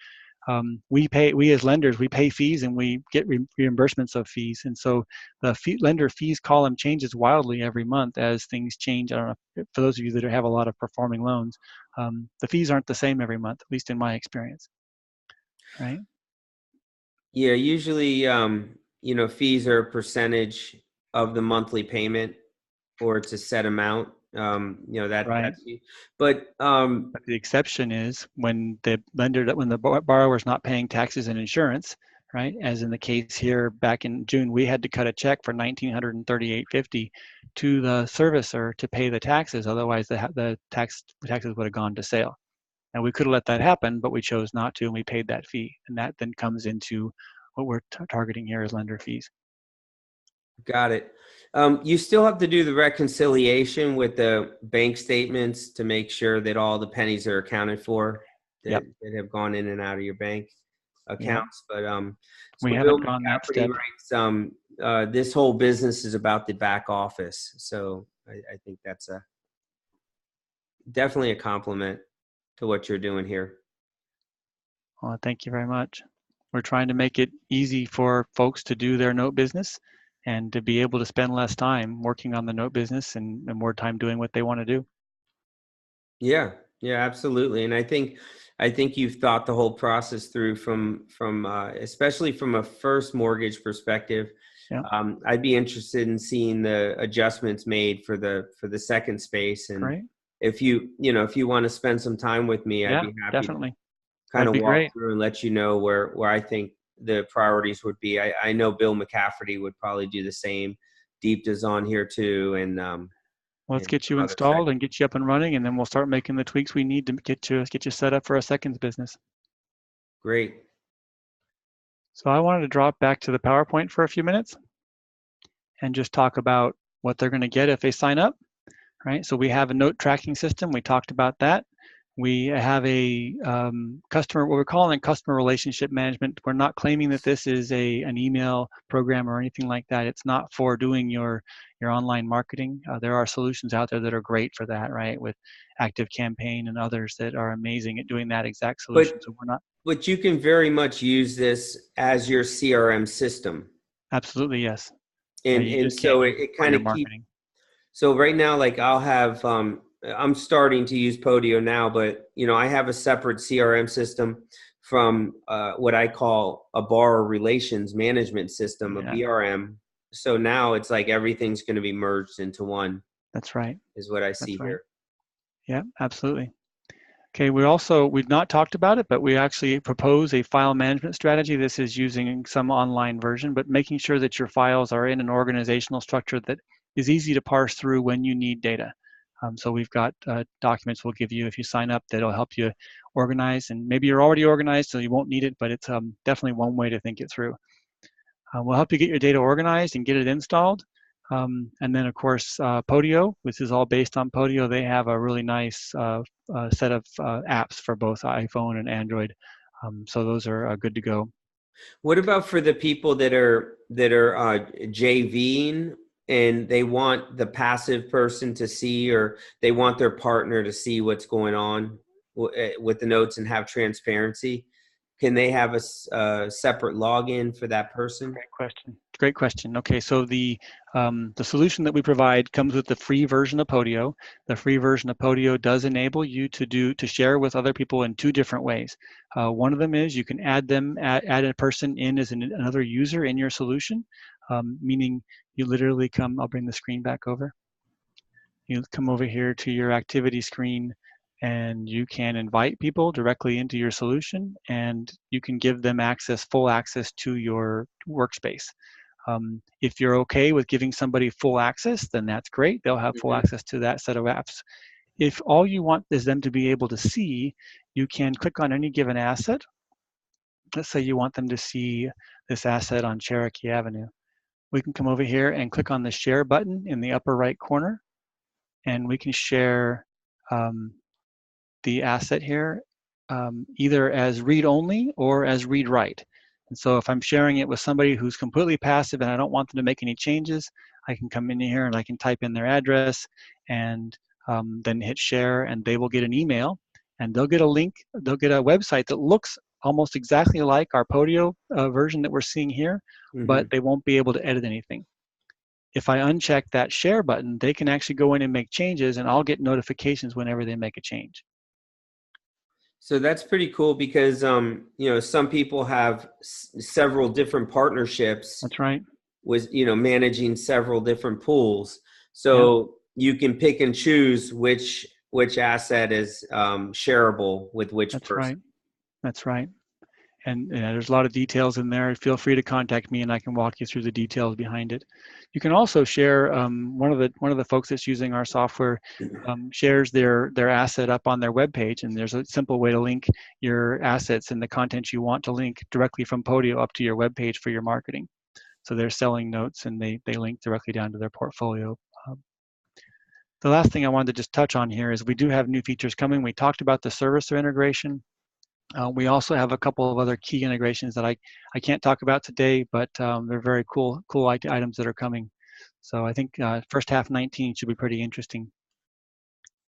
Speaker 1: we as lenders, we pay fees and we get reimbursements of fees. And so the lender fees column changes wildly every month as things change. I don't know, for those of you that have a lot of performing loans, the fees aren't the same every month, at least in my experience, right?
Speaker 2: Yeah, usually, fees are a percentage of the monthly payment, or it's a set amount. That's, but
Speaker 1: the exception is when the borrower's not paying taxes and insurance, right? As in the case here back in June, we had to cut a check for $1,938.50 to the servicer to pay the taxes. Otherwise, the taxes would have gone to sale. And we could have let that happen, but we chose not to, and we paid that fee. And that then comes into what we're targeting here as lender fees.
Speaker 2: Got it. You still have to do the reconciliation with the bank statements to make sure that all the pennies are accounted for that have gone in and out of your bank accounts. But
Speaker 1: we
Speaker 2: so
Speaker 1: haven't
Speaker 2: Bill
Speaker 1: gone that
Speaker 2: McCafferty
Speaker 1: step.
Speaker 2: writes, this whole business is about the back office. So I think that's definitely a compliment to what you're doing here.
Speaker 1: Well, thank you very much. We're trying to make it easy for folks to do their note business and to be able to spend less time working on the note business and more time doing what they want to do.
Speaker 2: Yeah, absolutely. And I think you've thought the whole process through from especially from a first mortgage perspective. I'd be interested in seeing the adjustments made for the second space. And
Speaker 1: Great.
Speaker 2: if you want to spend some time with me, I'd be happy
Speaker 1: definitely.
Speaker 2: to kind of walk
Speaker 1: great.
Speaker 2: through and let you know where I think the priorities would be. I know Bill McCafferty would probably do the same. Deep is on here too. And
Speaker 1: let's get you installed and get you up and running, and then we'll start making the tweaks we need to get you set up for a seconds business.
Speaker 2: Great.
Speaker 1: So I wanted to drop back to the PowerPoint for a few minutes and just talk about what they're going to get if they sign up, right? So we have a note tracking system. We talked about that. We have a what we're calling customer relationship management. We're not claiming that this is an email program or anything like that. It's not for doing your online marketing. There are solutions out there that are great for that, right? With Active Campaign and others that are amazing at doing that exact solution. So we're not.
Speaker 2: But you can very much use this as your CRM system.
Speaker 1: Absolutely, yes.
Speaker 2: And so it kind of keeps. So right now, like I'll have I'm starting to use Podio now, but I have a separate CRM system from what I call a borrower relations management system, a
Speaker 1: Yeah,
Speaker 2: BRM. So now it's like everything's going to be merged into one,
Speaker 1: that's right.
Speaker 2: is what I
Speaker 1: That's
Speaker 2: see
Speaker 1: right.
Speaker 2: here.
Speaker 1: Yeah, absolutely. Okay, we've not talked about it, but we actually propose a file management strategy. This is using some online version, but making sure that your files are in an organizational structure that is easy to parse through when you need data. So we've got documents we'll give you if you sign up that'll help you organize, and maybe you're already organized so you won't need it, but it's definitely one way to think it through. We'll help you get your data organized and get it installed. And then, of course, Podio, which is all based on Podio, they have a really nice set of apps for both iPhone and Android. So those are good to go.
Speaker 2: What about for the people that are JVing and they want the passive person to see, or they want their partner to see what's going on with the notes and have transparency? Can they have a separate login for that person?
Speaker 1: Great question. Great question. Okay, so the solution that we provide comes with the free version of Podio. The free version of Podio does enable you to share with other people in two different ways. One of them is you can add a person in as another user in your solution, meaning you literally come. I'll bring the screen back over. You come over here to your activity screen, and you can invite people directly into your solution, and you can give them full access to your workspace. If you're okay with giving somebody full access, then that's great. They'll have full access to that set of apps. If all you want is them to be able to see, you can click on any given asset. Let's say you want them to see this asset on Cherokee Avenue. We can come over here and click on the share button in the upper right corner, and we can share the asset here either as read-only or as read-write. And so if I'm sharing it with somebody who's completely passive and I don't want them to make any changes, I can come in here and I can type in their address and then hit share, and they will get an email, and they'll get a link, they'll get a website that looks almost exactly like our Podio version that we're seeing here, but they won't be able to edit anything. If I uncheck that share button, they can actually go in and make changes, and I'll get notifications whenever they make a change.
Speaker 2: So that's pretty cool because, some people have several different partnerships.
Speaker 1: That's right.
Speaker 2: With, managing several different pools. So you can pick and choose which asset is shareable with which
Speaker 1: That's
Speaker 2: person.
Speaker 1: right. That's right. And there's a lot of details in there. Feel free to contact me, and I can walk you through the details behind it. You can also share. One of the folks that's using our software shares their asset up on their webpage, and there's a simple way to link your assets and the content you want to link directly from Podio up to your webpage for your marketing. So they're selling notes, and they link directly down to their portfolio. The last thing I wanted to just touch on here is we do have new features coming. We talked about the servicer integration. We also have a couple of other key integrations that I can't talk about today, but they're very cool items that are coming. So I think first half 19 should be pretty interesting.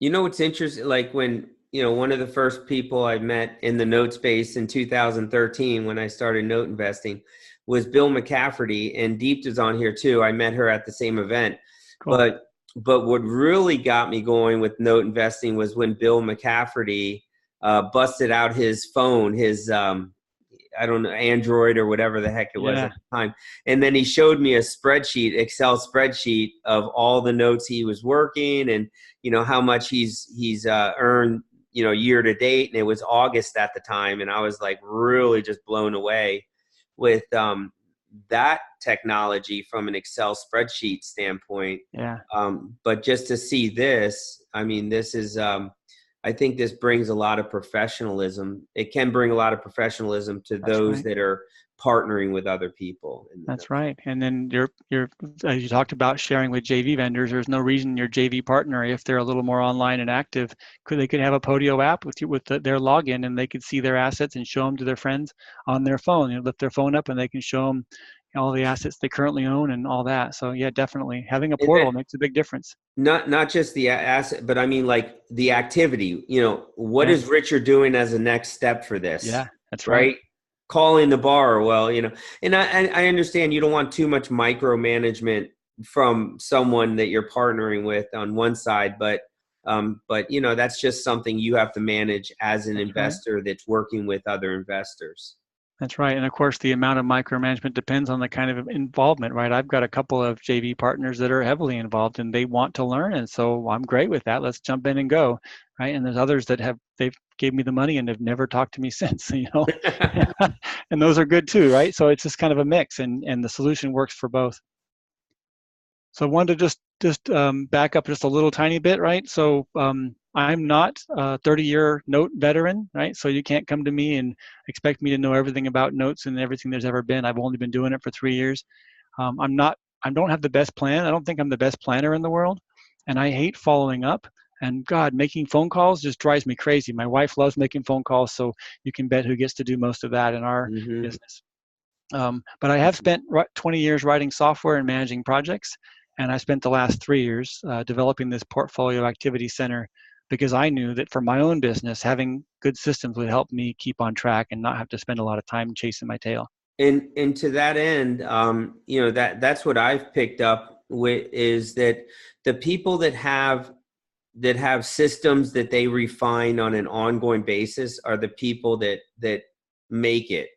Speaker 2: What's interesting, like when, one of the first people I met in the note space in 2013 when I started note investing was Bill McCafferty, and Deep is on here too. I met her at the same event. Cool. But what really got me going with note investing was when Bill McCafferty busted out his phone, his I don't know, Android or whatever the heck it was at the time. And then he showed me a spreadsheet, Excel spreadsheet of all the notes he was working and, how much he's earned, year to date. And it was August at the time. And I was like really just blown away with that technology from an Excel spreadsheet standpoint.
Speaker 1: Yeah.
Speaker 2: But just to see this, I mean, this is, I think this brings a lot of professionalism. It can bring a lot of professionalism to those that are partnering with other people.
Speaker 1: That's right. And then as you talked about sharing with JV vendors, there's no reason your JV partner, if they're a little more online and active, they could have a Podio app with their login, and they could see their assets and show them to their friends on their phone. Lift their phone up and they can show them all the assets they currently own and all that. So yeah, definitely having a portal makes a big difference.
Speaker 2: Not just the asset, but I mean like the activity. What is Richard doing as a next step for this?
Speaker 1: Yeah, that's right.
Speaker 2: Calling the bar. Well, and I understand you don't want too much micromanagement from someone that you're partnering with on one side, but But that's just something you have to manage as an
Speaker 1: That's right.
Speaker 2: investor that's working with other investors.
Speaker 1: That's right. And of course, the amount of micromanagement depends on the kind of involvement, right? I've got a couple of JV partners that are heavily involved and they want to learn. And so I'm great with that. Let's jump in and go, right? And there's others that they've gave me the money and have never talked to me since, and those are good too, right? So it's just kind of a mix and the solution works for both. So I wanted to just back up just a little tiny bit, right? So I'm not a 30-year note veteran, right? So you can't come to me and expect me to know everything about notes and everything there's ever been. I've only been doing it for 3 years. I don't have the best plan. I don't think I'm the best planner in the world, and I hate following up. And God, making phone calls just drives me crazy. My wife loves making phone calls, so you can bet who gets to do most of that in our business. But I have spent 20 years writing software and managing projects, and I spent the last 3 years developing this portfolio activity center because I knew that for my own business, having good systems would help me keep on track and not have to spend a lot of time chasing my tail.
Speaker 2: And to that end, that's what I've picked up with is that the people that have systems that they refine on an ongoing basis are the people that make it.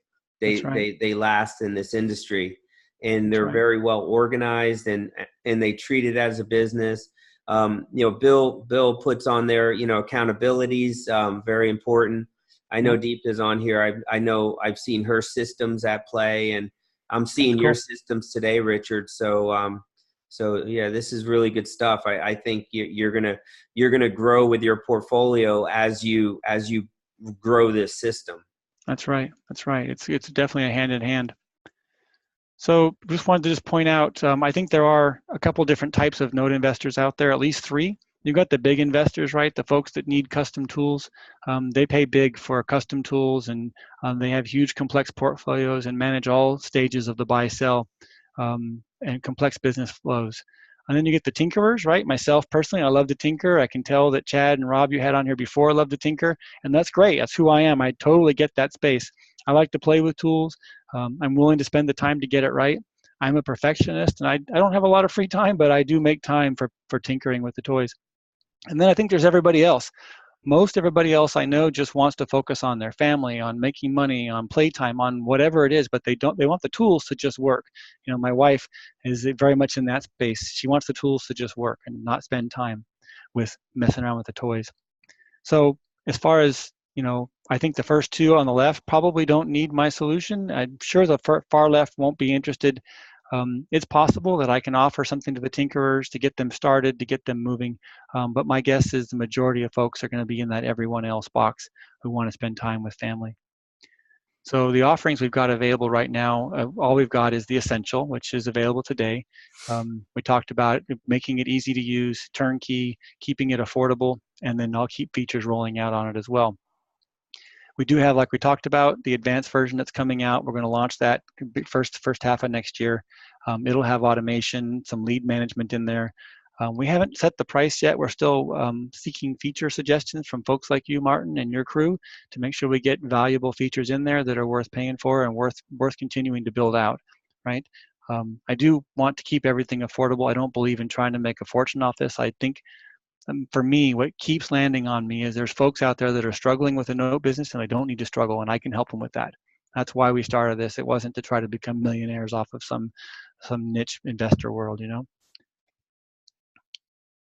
Speaker 2: They last in this industry, and they're very well organized and they treat it as a business. Bill puts on there, accountabilities, very important. I know Deepa's on here. I know I've seen her systems at play, and I'm seeing your systems today, Richard. So yeah, this is really good stuff. I think you're gonna grow with your portfolio as you grow this system.
Speaker 1: That's right. That's right. It's definitely a hand in hand. So just wanted to point out, I think there are a couple different types of note investors out there, at least 3. You've got the big investors, right? The folks that need custom tools. They pay big for custom tools, and they have huge complex portfolios and manage all stages of the buy-sell and complex business flows. And then you get the tinkerers, right? Myself personally, I love to tinker. I can tell that Chad and Rob, you had on here before, love to tinker, and that's great. That's who I am. I totally get that space. I like to play with tools. I'm willing to spend the time to get it right. I'm a perfectionist, and I don't have a lot of free time, but I do make time for tinkering with the toys. And then I think there's everybody else. Most everybody else I know just wants to focus on their family, on making money, on playtime, on whatever it is, but they want the tools to just work. My wife is very much in that space. She wants the tools to just work and not spend time with messing around with the toys. So as far as, I think the first 2 on the left probably don't need my solution. I'm sure the far left won't be interested. It's possible that I can offer something to the tinkerers to get them started, to get them moving. But my guess is the majority of folks are going to be in that everyone else box who want to spend time with family. So the offerings we've got available right now, all we've got is the Essential, which is available today. We talked about making it easy to use, turnkey, keeping it affordable, and then I'll keep features rolling out on it as well. We do have, like we talked about, the advanced version that's coming out. We're going to launch that first half of next year. It'll have automation, some lead management in there. We haven't set the price yet. We're still seeking feature suggestions from folks like you, Martin, and your crew to make sure we get valuable features in there that are worth paying for and worth continuing to build out, right? I do want to keep everything affordable. I don't believe in trying to make a fortune off this. I think for me, what keeps landing on me is there's folks out there that are struggling with a note business and they don't need to struggle, and I can help them with that. That's why we started this. It wasn't to try to become millionaires off of some niche investor world,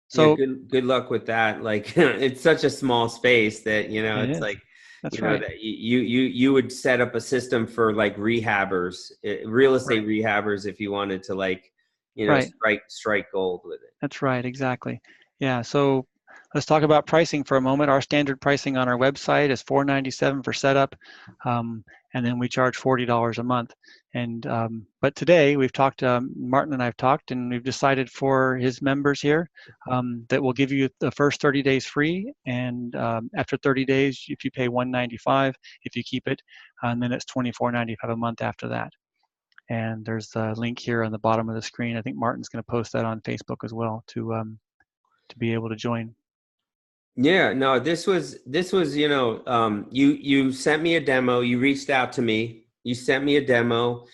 Speaker 1: So
Speaker 2: yeah, good luck with that. Like it's such a small space that it's
Speaker 1: is.
Speaker 2: like
Speaker 1: That's right.
Speaker 2: that you would set up a system for like rehabbers, real estate rehabbers, if you wanted to
Speaker 1: Right.
Speaker 2: strike gold with it.
Speaker 1: That's right, exactly. Yeah, so let's talk about pricing for a moment. Our standard pricing on our website is $497 for setup, and then we charge $40 a month. And but today we've talked, Martin and I've talked, and we've decided for his members here that we'll give you the first 30 days free, and after 30 days, if you pay $195, if you keep it, and then it's $24.95 a month after that. And there's a link here on the bottom of the screen. I think Martin's going to post that on Facebook as well to be able to join.
Speaker 2: Yeah, no, this was you sent me a demo. You reached out to me. You sent me a demo.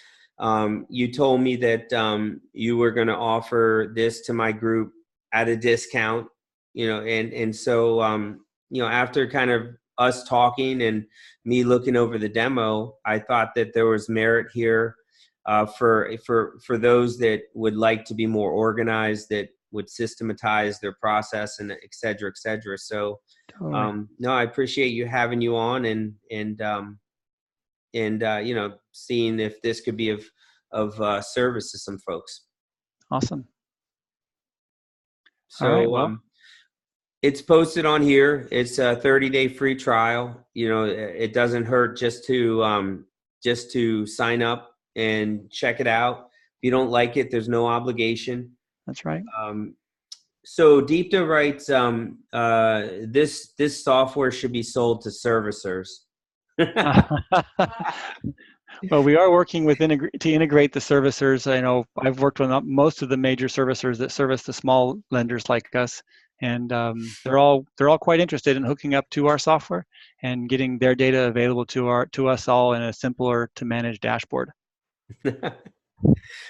Speaker 2: You told me that you were going to offer this to my group at a discount. and so after kind of us talking and me looking over the demo, I thought that there was merit here for those that would like to be more organized, that would systematize their process, and et cetera, et cetera. So
Speaker 1: Totally.
Speaker 2: no, I appreciate you having you on, and seeing if this could be of service to some folks.
Speaker 1: Awesome.
Speaker 2: So
Speaker 1: All right. Well,
Speaker 2: it's posted on here. It's a 30-day free trial. It doesn't hurt just to sign up and check it out. If you don't like it, there's no obligation.
Speaker 1: that's right.
Speaker 2: So Deepta writes, this software should be sold to servicers.
Speaker 1: Well, we are working with to integrate the servicers. I know I've worked with most of the major servicers that service the small lenders like us, and they're all quite interested in hooking up to our software and getting their data available to us all in a simpler to manage dashboard.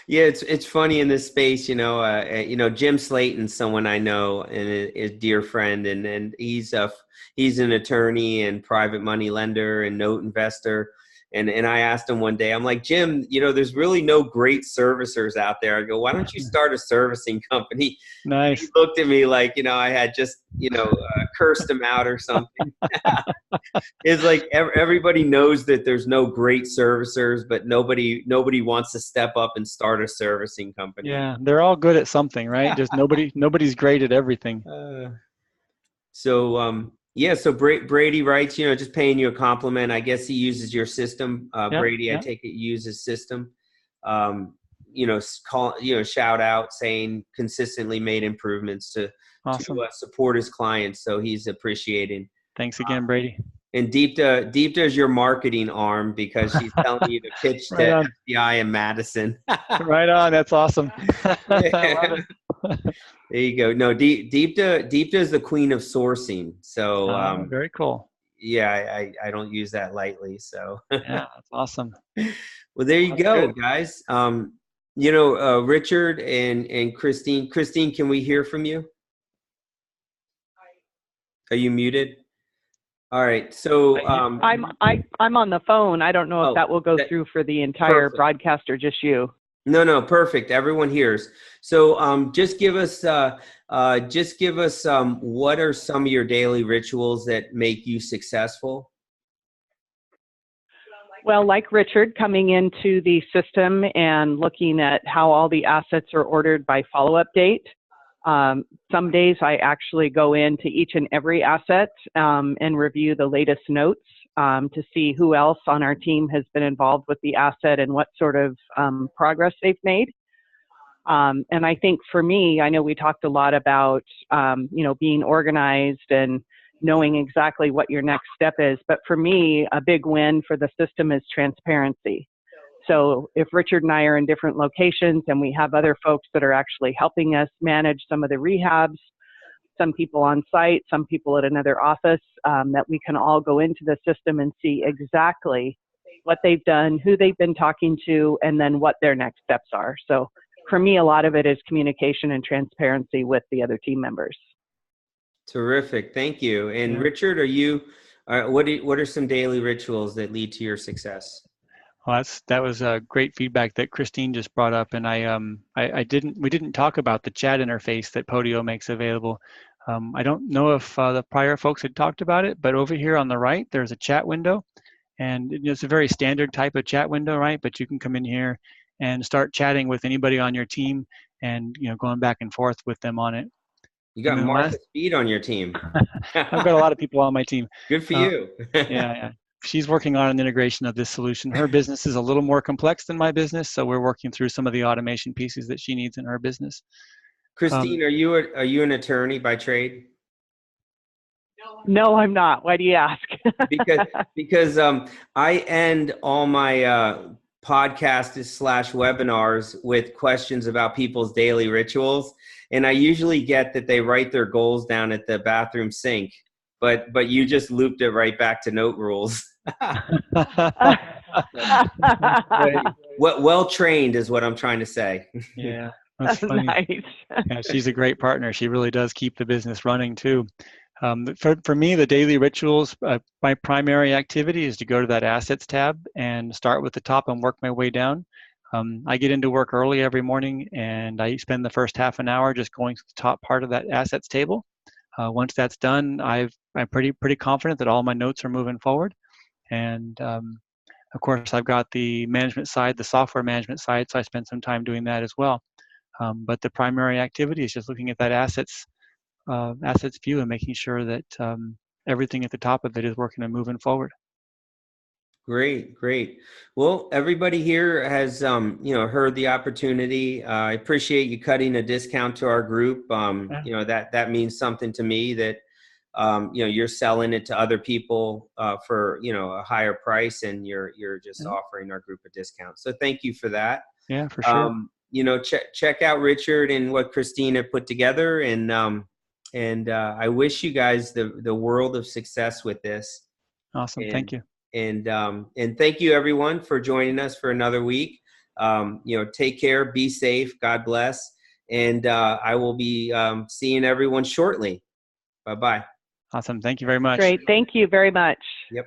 Speaker 2: Yeah, it's funny in this space, Jim Slayton's someone I know and is a dear friend, and he's an attorney and private money lender and note investor. And I asked him one day, I'm like, Jim, there's really no great servicers out there. I go, why don't you start a servicing company?
Speaker 1: Nice.
Speaker 2: He looked at me like, I had just, cursed him out or something. It's like everybody knows that there's no great servicers, but nobody wants to step up and start a servicing company.
Speaker 1: Yeah, they're all good at something, right? Just nobody's great at everything.
Speaker 2: So Brady writes, just paying you a compliment. I guess he uses your system. Brady, I take it, uses system. Shout out saying consistently made improvements to support his clients. So he's appreciating.
Speaker 1: Thanks again, Brady.
Speaker 2: And Deepta is your marketing arm because she's telling you to pitch to FBI in Madison.
Speaker 1: Right on. That's awesome.
Speaker 2: There you go. No, Deepta is the queen of sourcing. So
Speaker 1: very cool.
Speaker 2: Yeah, I don't use that lightly. So
Speaker 1: yeah, that's awesome.
Speaker 2: Well, there you go, guys. Richard and Christine. Christine, can we hear from you? Are you muted? All right. So
Speaker 3: I'm on the phone. I don't know if that will go through for the entire broadcast or just you.
Speaker 2: No, perfect. Everyone hears. So just give us what are some of your daily rituals that make you successful?
Speaker 3: Well, like Richard, coming into the system and looking at how all the assets are ordered by follow-up date. Some days I actually go into each and every asset and review the latest notes to see who else on our team has been involved with the asset and what sort of progress they've made. And I think for me, I know we talked a lot about, being organized and knowing exactly what your next step is. But for me, a big win for the system is transparency. So if Richard and I are in different locations and we have other folks that are actually helping us manage some of the rehabs, some people on site, some people at another office, that we can all go into the system and see exactly what they've done, who they've been talking to, and then what their next steps are. So for me, a lot of it is communication and transparency with the other team members.
Speaker 2: Terrific. Thank you. And Richard, what are some daily rituals that lead to your success?
Speaker 1: Well, that was great feedback that Christine just brought up, and we didn't talk about the chat interface that Podio makes available. I don't know if the prior folks had talked about it, but over here on the right, there's a chat window, and it's a very standard type of chat window, right? But you can come in here and start chatting with anybody on your team, and going back and forth with them on it.
Speaker 2: You got Martha Speed on your team.
Speaker 1: I've got a lot of people on my team.
Speaker 2: Good for you.
Speaker 1: Yeah. She's working on an integration of this solution. Her business is a little more complex than my business, so we're working through some of the automation pieces that she needs in her business.
Speaker 2: Christine, are you an attorney by trade?
Speaker 3: No, I'm not. Why do you ask?
Speaker 2: because I end all my podcasts/webinars with questions about people's daily rituals, and I usually get that they write their goals down at the bathroom sink. But you just looped it right back to note rules. Well trained is what I'm trying to say.
Speaker 1: Yeah. That's
Speaker 3: That's
Speaker 1: funny.
Speaker 3: nice.
Speaker 1: Yeah, she's a great partner. She really does keep the business running too. For me, the daily rituals, my primary activity is to go to that assets tab and start with the top and work my way down. I get into work early every morning and I spend the first half an hour just going to the top part of that assets table. Once that's done, I'm pretty confident that all my notes are moving forward. And of course, I've got the management side, the software management side, so I spend some time doing that as well. But the primary activity is just looking at that assets view and making sure that everything at the top of it is working and moving forward.
Speaker 2: Great, great. Well, everybody here has, heard the opportunity. I appreciate you cutting a discount to our group.
Speaker 1: Yeah.
Speaker 2: That means something to me that, you're selling it to other people for, a higher price, and you're just
Speaker 1: Yeah,
Speaker 2: offering our group a discount. So thank you for that.
Speaker 1: yeah, for sure.
Speaker 2: Check out Richard and what Christina put together, and I wish you guys the world of success with this.
Speaker 1: Awesome.
Speaker 2: And
Speaker 1: Thank you.
Speaker 2: and thank you everyone for joining us for another week. Take care, be safe, God bless, and I will be seeing everyone shortly. Bye-bye.
Speaker 1: Awesome. Thank you very much.
Speaker 3: Great. Thank you very much.
Speaker 2: Yep.